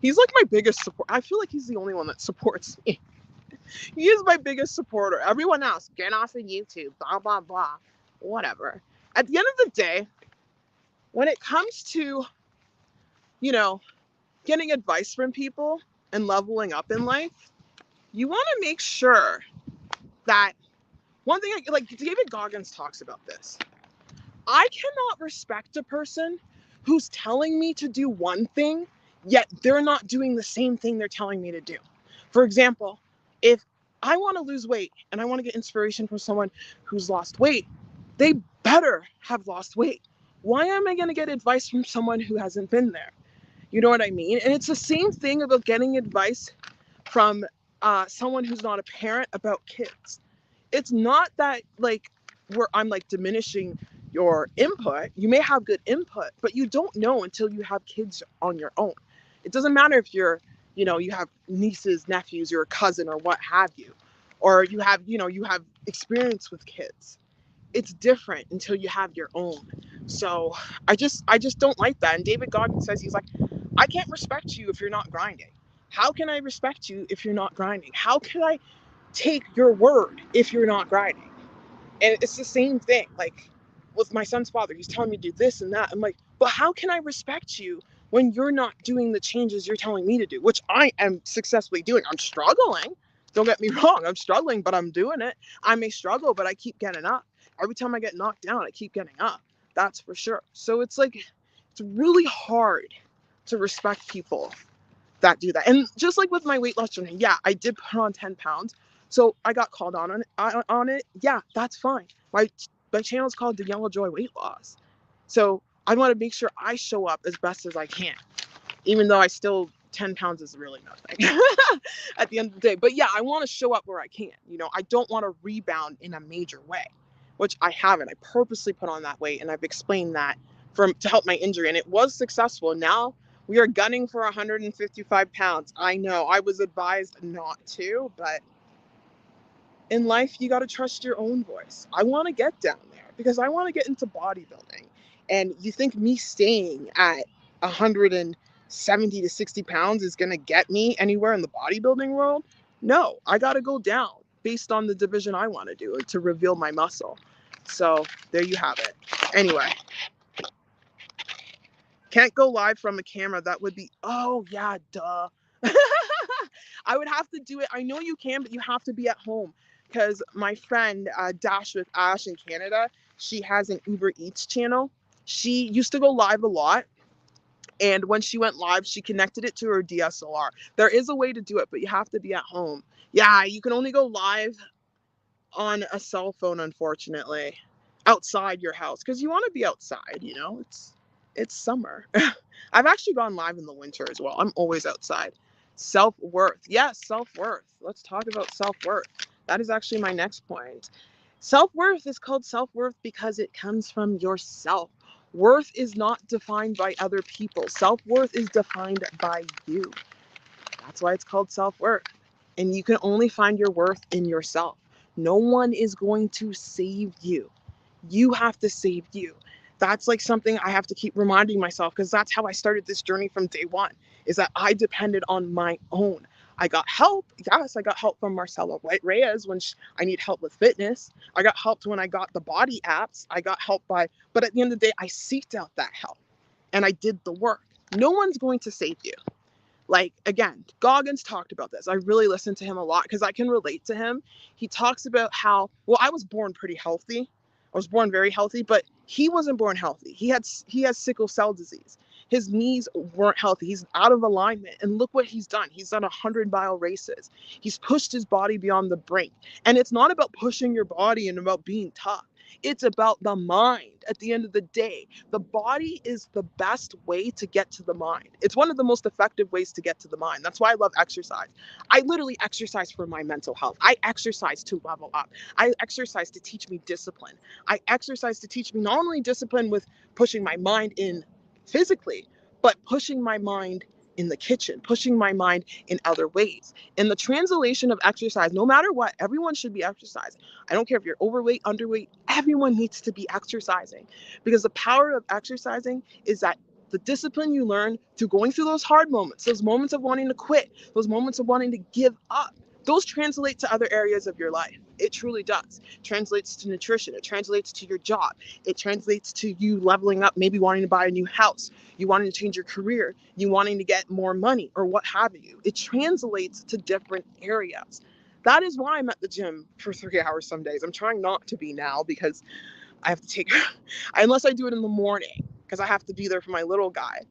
He's like my biggest support. I feel like he's the only one that supports me. He is my biggest supporter. Everyone else, get off of YouTube, blah, blah, blah. Whatever. At the end of the day, when it comes to, you know, getting advice from people and leveling up in life, you want to make sure that one thing, like David Goggins talks about this. I cannot respect a person who's telling me to do one thing, yet they're not doing the same thing they're telling me to do. For example, if I want to lose weight and I want to get inspiration from someone who's lost weight, they better have lost weight. Why am I going to get advice from someone who hasn't been there? You know what I mean? And it's the same thing about getting advice from someone who's not a parent about kids. It's not that like where I'm like diminishing your input. You may have good input, but you don't know until you have kids on your own. It doesn't matter if you're, you have nieces, nephews, you're a cousin or what have you, or you have experience with kids. It's different until you have your own. So I just don't like that. And David Goggins says, he's like, I can't respect you if you're not grinding. How can I respect you if you're not grinding? How can I take your word if you're not grinding? And it's the same thing. Like with my son's father, he's telling me to do this and that. I'm like, but how can I respect you when you're not doing the changes you're telling me to do, which I am successfully doing? I'm struggling. Don't get me wrong. I'm struggling, but I'm doing it. I may struggle, but I keep getting up. Every time I get knocked down, I keep getting up. That's for sure. So it's like, it's really hard to respect people that do that. And just like with my weight loss journey, yeah, I did put on 10 pounds. So I got called on it. Yeah, that's fine. My channel is called The Yellow Joy Weight Loss. So I want to make sure I show up as best as I can, even though 10 pounds is really nothing at the end of the day. But yeah, I want to show up where I can. I don't want to rebound in a major way, which I haven't. I purposely put on that weight and I've explained that to help my injury, and it was successful. Now we are gunning for 155 pounds. I know I was advised not to, but in life, you got to trust your own voice. I want to get down there because I want to get into bodybuilding. And you think me staying at 170 to 60 pounds is going to get me anywhere in the bodybuilding world? No, I got to go down based on the division I want to do to reveal my muscle. So there you have it. Anyway, can't go live from a camera. That would be, oh yeah, duh. I would have to do it. I know you can, but you have to be at home because my friend Dash with Ash in Canada, she has an Uber Eats channel. She used to go live a lot. And when she went live, she connected it to her DSLR. There is a way to do it, but you have to be at home. Yeah, you can only go live on a cell phone, unfortunately, outside your house because you want to be outside. It's summer. I've actually gone live in the winter as well. I'm always outside. Self-worth. Yes, self-worth. Let's talk about self-worth. That is actually my next point. Self-worth is called self-worth because it comes from yourself. Worth is not defined by other people. Self-worth is defined by you. That's why it's called self-worth. And you can only find your worth in yourself. No one is going to save you. You have to save you. That's like something I have to keep reminding myself, because that's how I started this journey from day one, is that I depended on my own. I got help. Yes, I got help from Marcella Reyes when I need help with fitness. I got helped when I got the body apps. I got help by, but at the end of the day, I seeked out that help and I did the work. No one's going to save you. Like, again, Goggins talked about this. I really listened to him a lot because I can relate to him. He talks about how, well, I was born pretty healthy. I was born very healthy, but he wasn't born healthy. He has sickle cell disease. His knees weren't healthy. He's out of alignment. And look what he's done. He's done 100-mile races. He's pushed his body beyond the brink. And it's not about pushing your body and about being tough. It's about the mind at the end of the day. The body is the best way to get to the mind. It's one of the most effective ways to get to the mind. That's why I love exercise. I literally exercise for my mental health. I exercise to level up. I exercise to teach me discipline. I exercise to teach me not only discipline with pushing my mind in physically, but pushing my mind in the kitchen, pushing my mind in other ways. And the translation of exercise, no matter what, everyone should be exercising. I don't care if you're overweight, underweight, everyone needs to be exercising, because the power of exercising is that the discipline you learn through going through those hard moments, those moments of wanting to quit, those moments of wanting to give up, those translate to other areas of your life. It truly does. It translates to nutrition. It translates to your job. It translates to you leveling up, maybe wanting to buy a new house, you wanting to change your career, you wanting to get more money, or what have you. It translates to different areas. That is why I'm at the gym for 3 hours some days. I'm trying not to be now, because I have to take, unless I do it in the morning, because I have to be there for my little guy.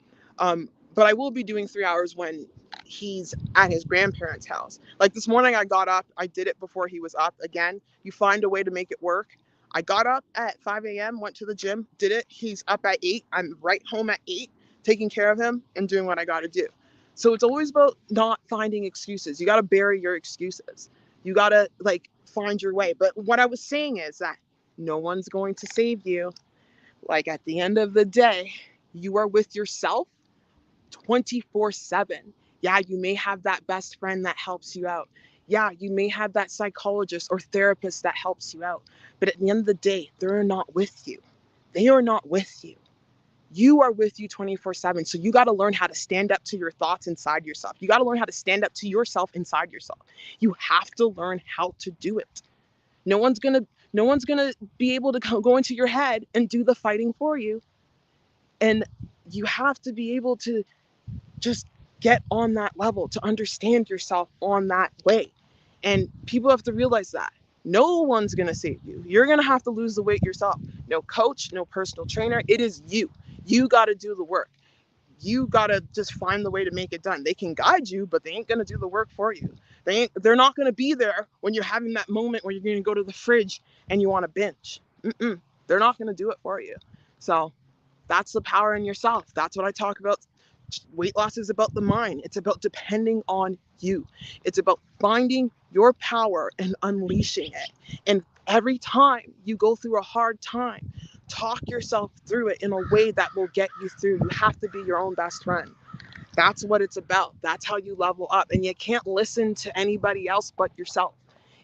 But I will be doing 3 hours when he's at his grandparents' house. Like this morning, I got up. I did it before he was up. Again, you find a way to make it work. I got up at 5 a.m., went to the gym, did it. He's up at 8. I'm right home at 8, taking care of him and doing what I got to do. So it's always about not finding excuses. You got to bury your excuses. You got to like find your way. But what I was saying is that no one's going to save you. Like at the end of the day, you are with yourself 24/7. Yeah, you may have that best friend that helps you out. Yeah, you may have that psychologist or therapist that helps you out. But at the end of the day, they're not with you. They are not with you. You are with you 24/7. So you got to learn how to stand up to your thoughts inside yourself. You got to learn how to stand up to yourself inside yourself. You have to learn how to do it. No one's going to be able to go into your head and do the fighting for you. And you have to be able to just get on that level, to understand yourself on that way. And people have to realize that no one's going to save you. You're going to have to lose the weight yourself. No coach, no personal trainer. It is you. You got to do the work. You got to just find the way to make it done. They can guide you, but they ain't going to do the work for you. They're not going to be there when you're having that moment where you're going to go to the fridge and you want to binge. They're not going to do it for you. So that's the power in yourself. That's what I talk about. Weight loss is about the mind. It's about depending on you. It's about finding your power and unleashing it. And every time you go through a hard time, talk yourself through it in a way that will get you through. You have to be your own best friend. That's what it's about. That's how you level up. And you can't listen to anybody else but yourself.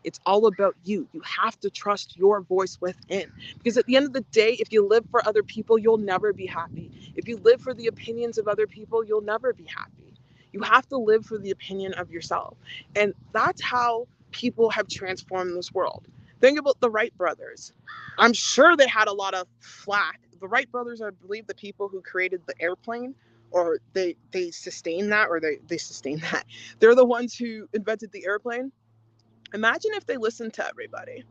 It's all about you. You have to trust your voice within. Because at the end of the day, if you live for other people, you'll never be happy. If you live for the opinions of other people, you'll never be happy. You have to live for the opinion of yourself. And that's how people have transformed this world. Think about the Wright Brothers. I'm sure they had a lot of flack. The Wright Brothers, I believe, the people who created the airplane, or they sustained that, or they sustained that. They're the ones who invented the airplane. Imagine if they listened to everybody.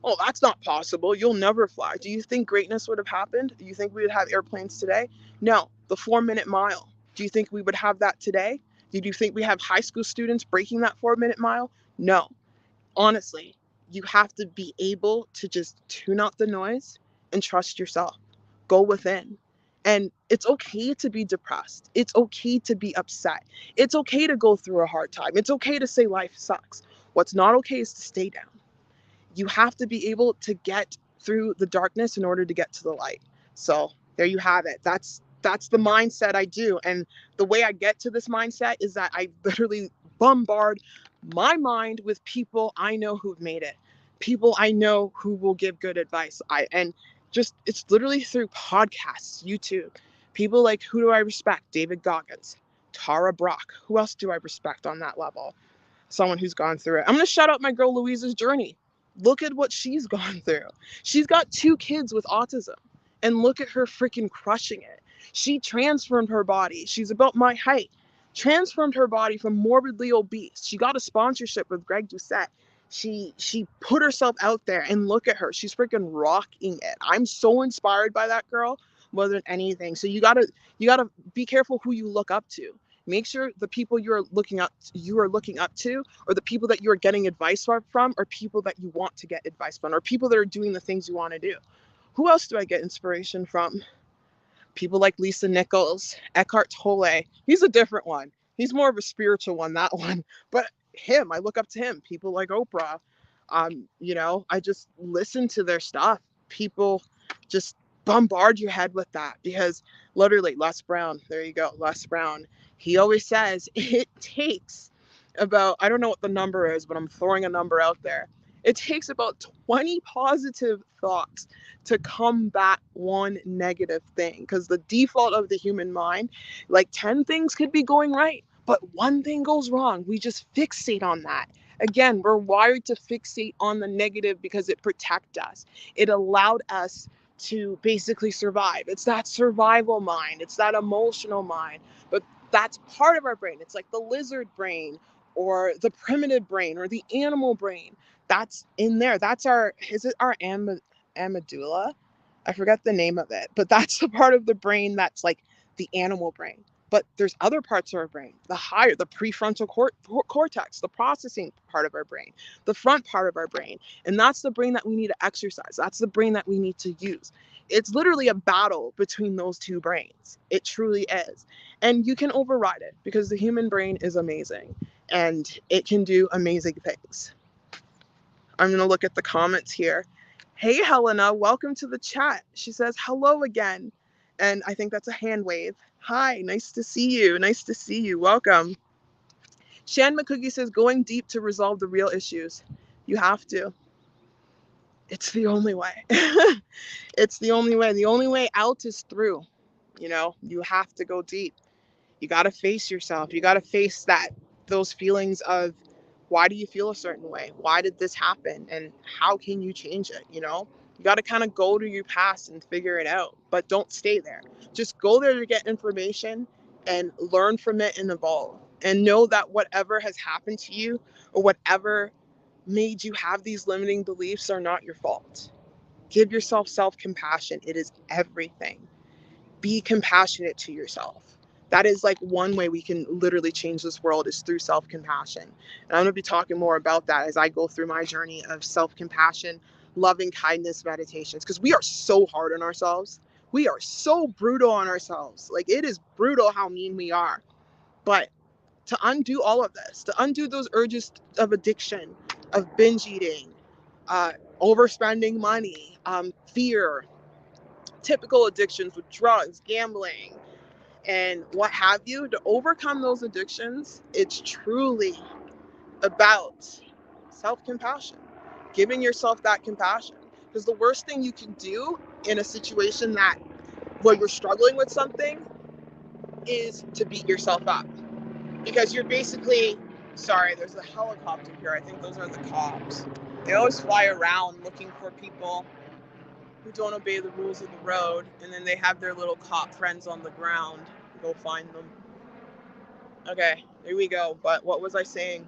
Oh, that's not possible. You'll never fly. Do you think greatness would have happened? Do you think we would have airplanes today? No. The 4-minute mile. Do you think we would have that today? Do you think we have high school students breaking that 4-minute mile? No. Honestly, you have to be able to just tune out the noise and trust yourself. Go within. And it's okay to be depressed. It's okay to be upset. It's okay to go through a hard time. It's okay to say life sucks. What's not okay is to stay down. You have to be able to get through the darkness in order to get to the light. So there you have it. That's the mindset I do. And the way I get to this mindset is that I literally bombard my mind with people I know who've made it, people I know who will give good advice. And Just, it's literally through podcasts, YouTube. People like, who do I respect? David Goggins, Tara Brock. Who else do I respect on that level? Someone who's gone through it. I'm going to shout out my girl Louisa's journey. Look at what she's gone through. She's got 2 kids with autism, and look at her freaking crushing it. She transformed her body. She's about my height. Transformed her body from morbidly obese. She got a sponsorship with Greg Doucette. She put herself out there, and look at her. She's freaking rocking it. I'm so inspired by that girl more than anything. So you gotta be careful who you look up to. Make sure the people you are looking up to, or the people that you are getting advice from, are people that you want to get advice from, or people that are doing the things you want to do. Who else do I get inspiration from? People like Lisa Nichols, Eckhart Tolle. He's a different one. He's more of a spiritual one, that one. But him, I look up to him. People like Oprah. I just listen to their stuff. People just bombard your head with that, because literally, Les Brown, there you go, Les Brown. He always says it takes about, I don't know what the number is, but I'm throwing a number out there. It takes about 20 positive thoughts to combat one negative thing, because the default of the human mind, like 10 things could be going right, but one thing goes wrong. We just fixate on that. Again, we're wired to fixate on the negative because it protected us. It allowed us to basically survive. It's that survival mind, it's that emotional mind. But that's part of our brain. It's like the lizard brain, or the primitive brain, or the animal brain. That's in there. That's our, is it our amygdala? I forget the name of it, but that's the part of the brain that's like the animal brain. But there's other parts of our brain, the prefrontal cortex, the processing part of our brain, the front part of our brain. And that's the brain that we need to exercise. That's the brain that we need to use. It's literally a battle between those two brains. It truly is. And you can override it, because the human brain is amazing and it can do amazing things. I'm going to look at the comments here. Hey, Helena, welcome to the chat. She says, hello again. And I think that's a hand wave. Hi, nice to see you. Nice to see you. Welcome. Shan McCookie says, going deep to resolve the real issues. You have to. It's the only way. It's the only way. The only way out is through. You have to go deep. You got to face yourself. You got to face those feelings of, why do you feel a certain way? Why did this happen? And how can you change it? You got to kind of go to your past and figure it out, but don't stay there. Just go there to get information and learn from it and evolve, and know that whatever has happened to you, or whatever made you have these limiting beliefs, are not your fault. Give yourself self-compassion. It is everything. Be compassionate to yourself. That is like one way we can literally change this world, is through self-compassion. And I'm going to be talking more about that as I go through my journey of self-compassion, loving kindness meditations, because we are so hard on ourselves. We are so brutal on ourselves. Like, it is brutal how mean we are. But to undo all of this, to undo those urges of addiction, of binge eating, overspending money, fear, typical addictions with drugs, gambling, and what have you, to overcome those addictions, it's truly about self-compassion, giving yourself that compassion. Because the worst thing you can do in a situation where you're struggling with something, is to beat yourself up. Because you're basically, sorry, there's a helicopter here. I think those are the cops. They always fly around looking for people who don't obey the rules of the road, and then they have their little cop friends on the ground. Go find them. Okay, here we go. But what was I saying?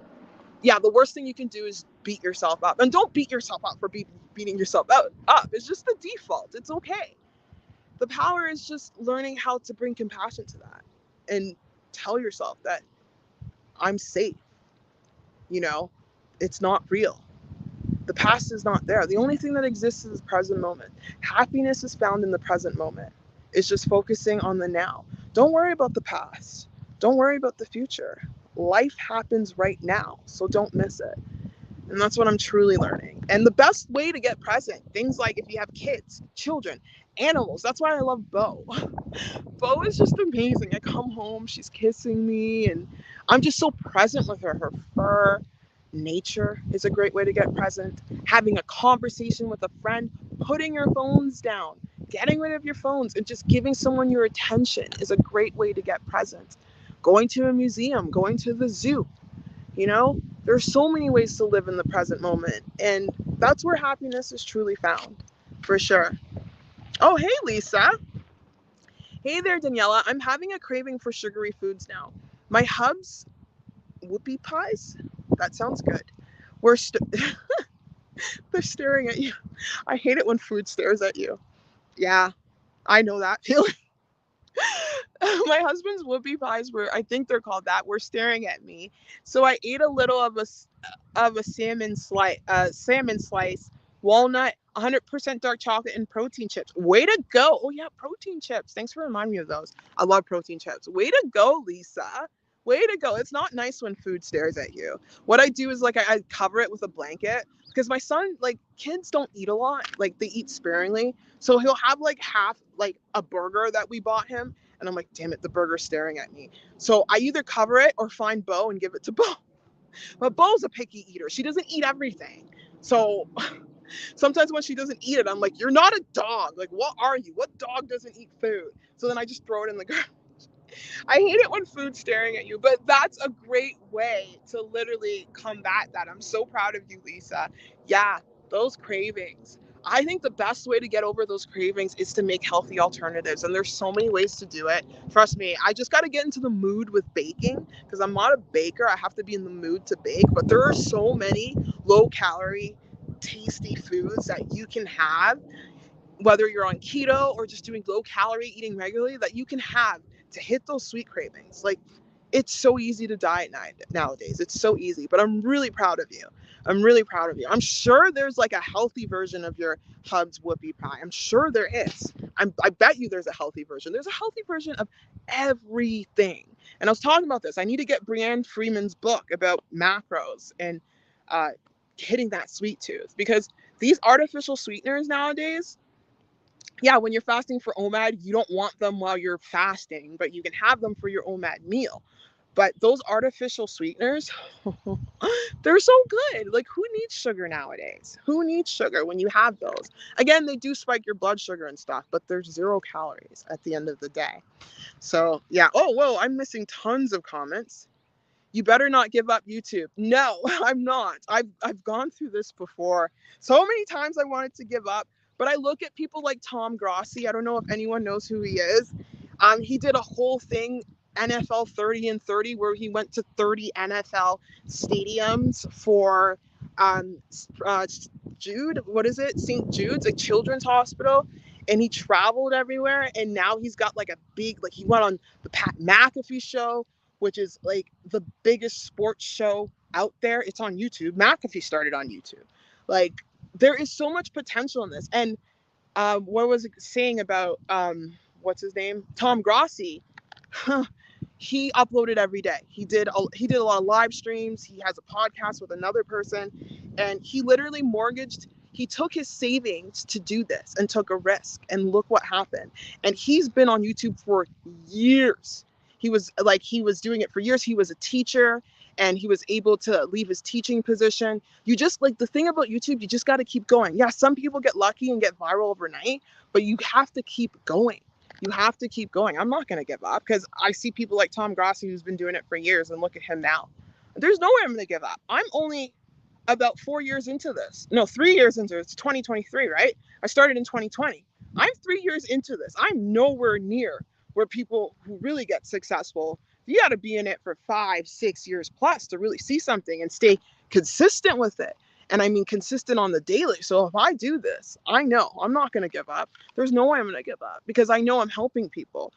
Yeah, the worst thing you can do is beat yourself up. And don't beat yourself up for beating yourself up. It's just the default. It's okay. The power is just learning how to bring compassion to that, and tell yourself that I'm safe. It's not real. The past is not there. The only thing that exists is the present moment. Happiness is found in the present moment. It's just focusing on the now. Don't worry about the past. Don't worry about the future. Life happens right now, so don't miss it. And that's what I'm truly learning. And the best way to get present, things like if you have kids, children, animals. That's why I love Bo. Bo is just amazing. I come home, she's kissing me, and I'm just so present with her. Her fur, Nature is a great way to get present. Having a conversation with a friend, putting your phones down, getting rid of your phones, and just giving someone your attention is a great way to get present. Going to a museum, going to the zoo, you know, there's so many ways to live in the present moment. And that's where happiness is truly found, for sure. Oh, hey, Lisa. Hey there, Daniela. I'm having a craving for sugary foods now. My hubs, whoopie pies? That sounds good. We're they're staring at you. I hate it when food stares at you. Yeah, I know that feeling. My husband's whoopie pies were, I think they're called that, were staring at me. So I ate a little of a salmon slice, walnut, 100% dark chocolate, and protein chips. Way to go! Oh yeah, protein chips. Thanks for reminding me of those. I love protein chips. Way to go, Lisa. Way to go. It's not nice when food stares at you. What I do is like I cover it with a blanket because my son, like, kids don't eat a lot. Like, they eat sparingly. So he'll have like half like a burger that we bought him, and I'm like, damn it, the burger's staring at me. So I either cover it or find Bo and give it to Bo. But Bo's a picky eater. She doesn't eat everything. So sometimes when she doesn't eat it, I'm like, you're not a dog. Like, what are you? What dog doesn't eat food? So then I just throw it in the garbage. I hate it when food's staring at you, but that's a great way to literally combat that. I'm so proud of you, Lisa. Yeah, those cravings. I think the best way to get over those cravings is to make healthy alternatives. And there's so many ways to do it. Trust me, I just got to get into the mood with baking because I'm not a baker. I have to be in the mood to bake. But there are so many low calorie, tasty foods that you can have, whether you're on keto or just doing low calorie eating regularly, that you can have to hit those sweet cravings. Like, it's so easy to diet nowadays. It's so easy, but I'm really proud of you. I'm really proud of you. I'm sure there's like a healthy version of your Hubs whoopie pie. I'm sure there is. I bet you there's a healthy version. There's a healthy version of everything. And I was talking about this. I need to get Brianne Freeman's book about macros and uh, hitting that sweet tooth, because these artificial sweeteners nowadays, yeah, when you're fasting for OMAD, you don't want them while you're fasting, but you can have them for your OMAD meal. But those artificial sweeteners, they're so good. Like, who needs sugar nowadays? Who needs sugar when you have those? Again, they do spike your blood sugar and stuff, but there's 0 calories at the end of the day. So, yeah. Oh, whoa, I'm missing tons of comments. You better not give up YouTube. No, I'm not. I've gone through this before. So many times I wanted to give up, but I look at people like Tom Grossi. I don't know if anyone knows who he is. He did a whole thing, NFL 30 and 30, where he went to 30 NFL stadiums for uh, Jude. What is it? St. Jude's, a children's hospital. And he traveled everywhere. And now he's got like a big, like, he went on the Pat McAfee show, which is like the biggest sports show out there. It's on YouTube. McAfee started on YouTube. Like, there is so much potential in this. And what was it saying about what's his name? Tom Grossi. He uploaded every day. He did a lot of live streams. He has a podcast with another person, and he literally mortgaged. He took his savings to do this and took a risk, and look what happened. And he's been on YouTube for years. He was doing it for years. He was a teacher, and he was able to leave his teaching position. You just, like, the thing about YouTube, you just got to keep going. Yeah, some people get lucky and get viral overnight, but you have to keep going. You have to keep going. I'm not going to give up, because I see people like Tom Grossi, who's been doing it for years, and look at him now. There's no way I'm going to give up. I'm only about 4 years into this. No, 3 years into it. It's 2023, right? I started in 2020. I'm 3 years into this. I'm nowhere near where people who really get successful, you got to be in it for 5, 6 years plus to really see something and stay consistent with it. And I mean, consistent on the daily. So if I do this, I know I'm not going to give up. There's no way I'm going to give up, because I know I'm helping people.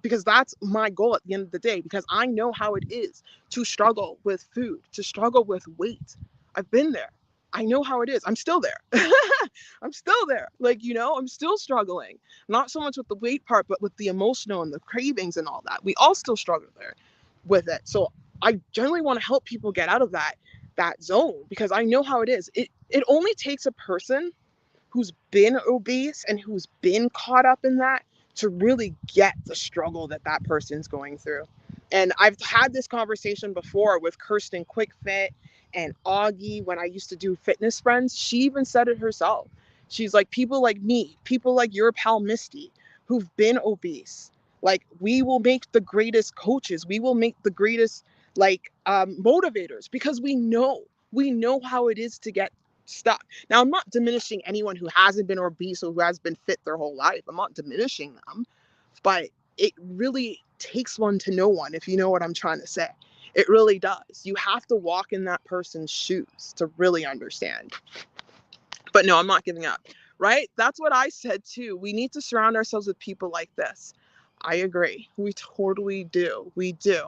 Because that's my goal at the end of the day, because I know how it is to struggle with food, to struggle with weight. I've been there. I know how it is. I'm still there. I'm still there. Like, I'm still struggling. Not so much with the weight part, but with the emotional and the cravings and all that. We all still struggle there with it. So I generally want to help people get out of that zone, because I know how it is. It only takes a person who's been obese and who's been caught up in that to really get the struggle that person's going through. And I've had this conversation before with Kirsten Quickfit and Augie, when I used to do Fitness Friends, she even said it herself. She's like, people like me, people like your pal Misty, who've been obese, like, we will make the greatest coaches. We will make the greatest, like, motivators, because we know how it is to get stuck. Now, I'm not diminishing anyone who hasn't been obese or who has been fit their whole life. I'm not diminishing them, but it really takes one to know one, if you know what I'm trying to say. It really does. You have to walk in that person's shoes to really understand. But no, I'm not giving up, right? That's what I said too. We need to surround ourselves with people like this. I agree. We totally do. We do.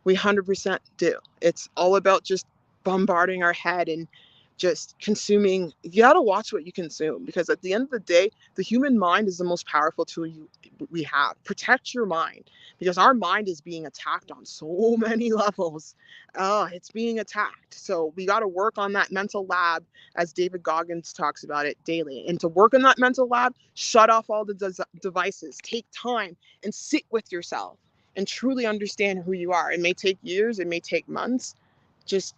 We 100% do. It's all about just bombarding our head and just consuming. You got to watch what you consume, because at the end of the day, the human mind is the most powerful tool we have. Protect your mind, because our mind is being attacked on so many levels. Oh, it's being attacked. So we got to work on that mental lab, as David Goggins talks about it daily. And to work in that mental lab, shut off all the devices, take time and sit with yourself and truly understand who you are. It may take years, it may take months. Just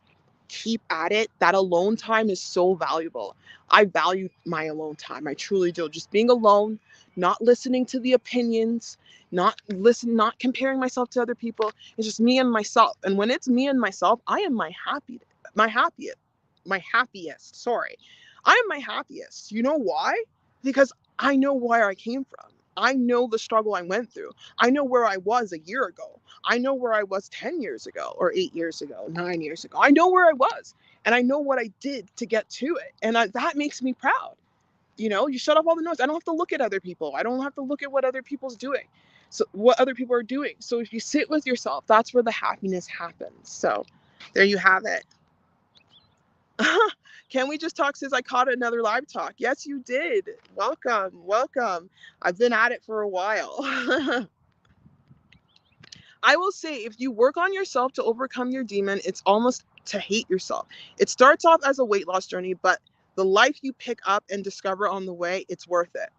keep at it. That alone time is so valuable. I value my alone time. I truly do. Just being alone, not listening to the opinions, not comparing myself to other people. It's just me and myself. And when it's me and myself, I am my happiest. My happiest. Sorry. I am my happiest. You know why? Because I know where I came from. I know the struggle I went through. I know where I was a year ago. I know where I was 10 years ago, or 8 years ago, 9 years ago. I know where I was, and I know what I did to get to it. And that makes me proud. You shut off all the noise. I don't have to look at other people. I don't have to look at what other people's doing. So what other people are doing. So if you sit with yourself, that's where the happiness happens. So there you have it. Can we just talk since I caught another live talk? Yes, you did. Welcome. Welcome. I've been at it for a while. I will say, if you work on yourself to overcome your demon, it's almost to hate yourself. It starts off as a weight loss journey, but the life you pick up and discover on the way, it's worth it.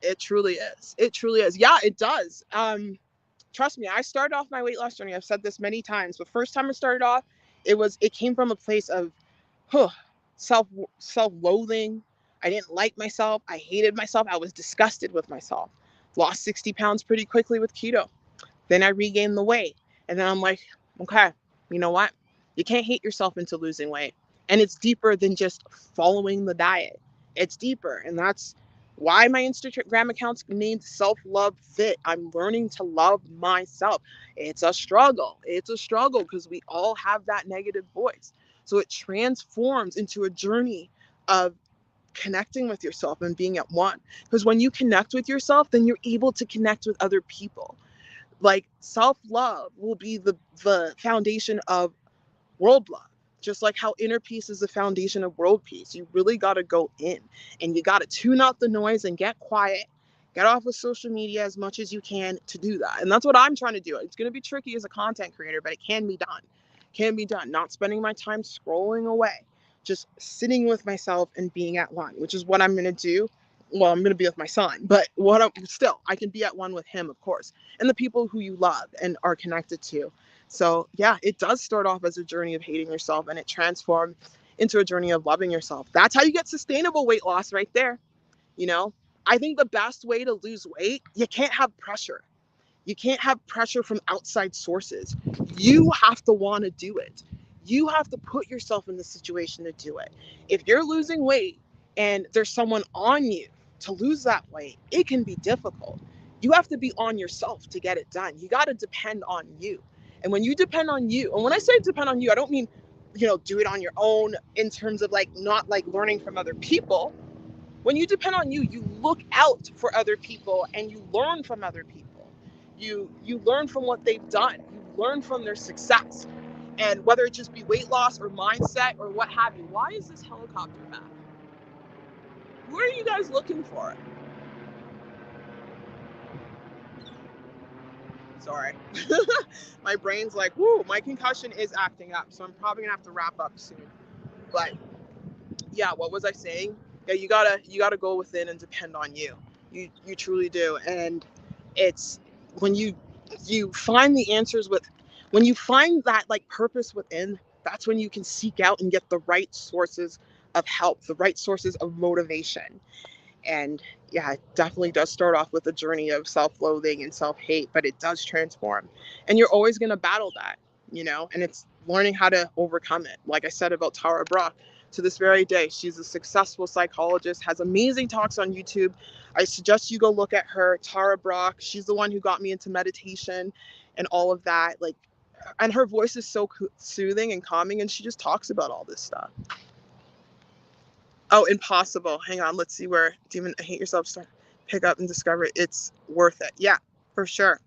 It truly is. It truly is. Yeah, it does. Trust me, I started off my weight loss journey. I've said this many times, but first time I started off, it came from a place of huh, self self-loathing. I didn't like myself. I hated myself. I was disgusted with myself. Lost 60 pounds pretty quickly with keto. Then I regained the weight. And then I'm like, okay, you know what? You can't hate yourself into losing weight. And it's deeper than just following the diet. It's deeper. And that's why my Instagram account's named Self Love Fit. I'm learning to love myself. It's a struggle. It's a struggle because we all have that negative voice. So it transforms into a journey of connecting with yourself and being at one. Because when you connect with yourself, then you're able to connect with other people. Like, self-love will be the foundation of world love, just like how inner peace is the foundation of world peace. You really got to go in, and you got to tune out the noise and get quiet, get off of social media as much as you can to do that. And that's what I'm trying to do. It's going to be tricky as a content creator, but it can be done. Not spending my time scrolling away, just sitting with myself and being at one, which is what I'm going to do. Well, I'm going to be with my son, but I can be at one with him, of course, and the people who you love and are connected to. So yeah, it does start off as a journey of hating yourself, and it transforms into a journey of loving yourself. That's how you get sustainable weight loss right there. You know, I think the best way to lose weight, you can't have pressure. You can't have pressure from outside sources. You have to want to do it. You have to put yourself in the situation to do it. If you're losing weight and there's someone on you to lose that weight, it can be difficult. You have to be on yourself to get it done. You got to depend on you. And when you depend on you, and when I say depend on you, I don't mean, do it on your own in terms of like not like learning from other people. When you depend on you, you look out for other people and you learn from other people. You learn from what they've done. You learn from their success. And whether it just be weight loss or mindset or what have you. Why is this helicopter back? Who are you guys looking for? Sorry. My brain's like, whoo, my concussion is acting up. So I'm probably gonna have to wrap up soon. But yeah, what was I saying? Yeah, you gotta go within and depend on you. You truly do. And it's when you find the answers when you find that like purpose within, That's when you can seek out and get the right sources of help, the right sources of motivation. And yeah, it definitely does start off with a journey of self-loathing and self-hate, but it does transform. And you're always going to battle that, and it's learning how to overcome it. Like I said about Tara Brach, to this very day, she's a successful psychologist, has amazing talks on YouTube. I suggest you go look at her. Tara Brach, she's the one who got me into meditation and all of that. Like, and her voice is so soothing and calming, and she just talks about all this stuff. Oh, impossible. Hang on. Let's see where Demon Hate Yourself start. Pick up and discover it. It's worth it. Yeah, for sure.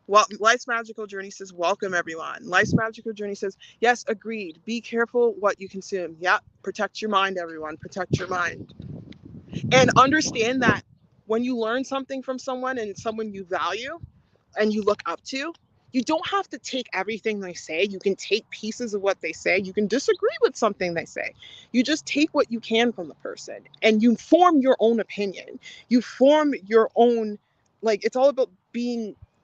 Well, Life's Magical Journey says, welcome everyone. Life's Magical Journey says, yes, agreed. Be careful what you consume. Yeah, protect your mind, everyone. Protect your mind. And understand that when you learn something from someone and it's someone you value, and you look up to, you don't have to take everything they say. You can take pieces of what they say. You can disagree with something they say. You just take what you can from the person and you form your own opinion. You form your own, like, it's all about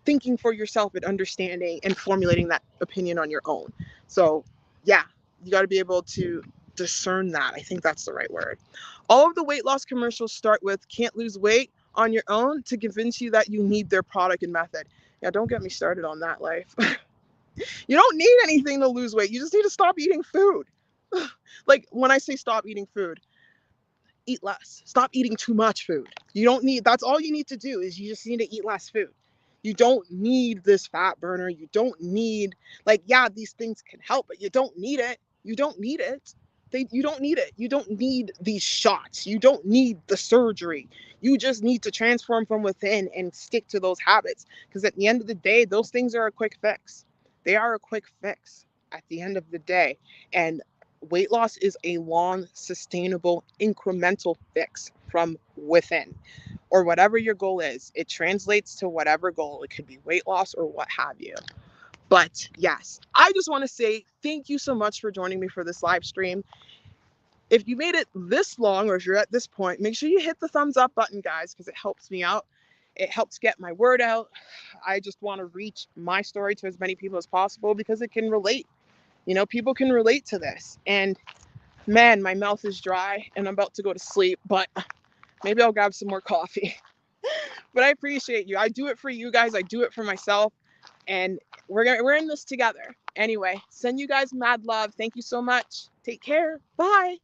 thinking for yourself and understanding and formulating that opinion on your own. So, yeah, you got to be able to discern that. I think that's the right word. All of the weight loss commercials start with can't lose weight on your own to convince you that you need their product and method. Yeah, don't get me started on that life. You don't need anything to lose weight. You just need to stop eating food. Like when I say stop eating food, eat less. Stop eating too much food. You don't need, that's all you need to do is you just need to eat less food. You don't need this fat burner. You don't need, like, yeah, these things can help, but you don't need it. You don't need it. You don't need it. You don't need these shots. You don't need the surgery. You just need to transform from within and stick to those habits. Because at the end of the day, those things are a quick fix. They are a quick fix at the end of the day. And weight loss is a long, sustainable, incremental fix from within, or whatever your goal is. It translates to whatever goal. It could be weight loss or what have you. But yes, I just want to say thank you so much for joining me for this live stream. If you made it this long, or if you're at this point, make sure you hit the thumbs up button, guys, because it helps me out. It helps get my word out. I just want to reach my story to as many people as possible because it can relate. People can relate to this. And man, my mouth is dry and I'm about to go to sleep, but maybe I'll grab some more coffee. But I appreciate you. I do it for you guys. I do it for myself. And we're in this together. Anyway, send you guys mad love. Thank you so much. Take care. Bye.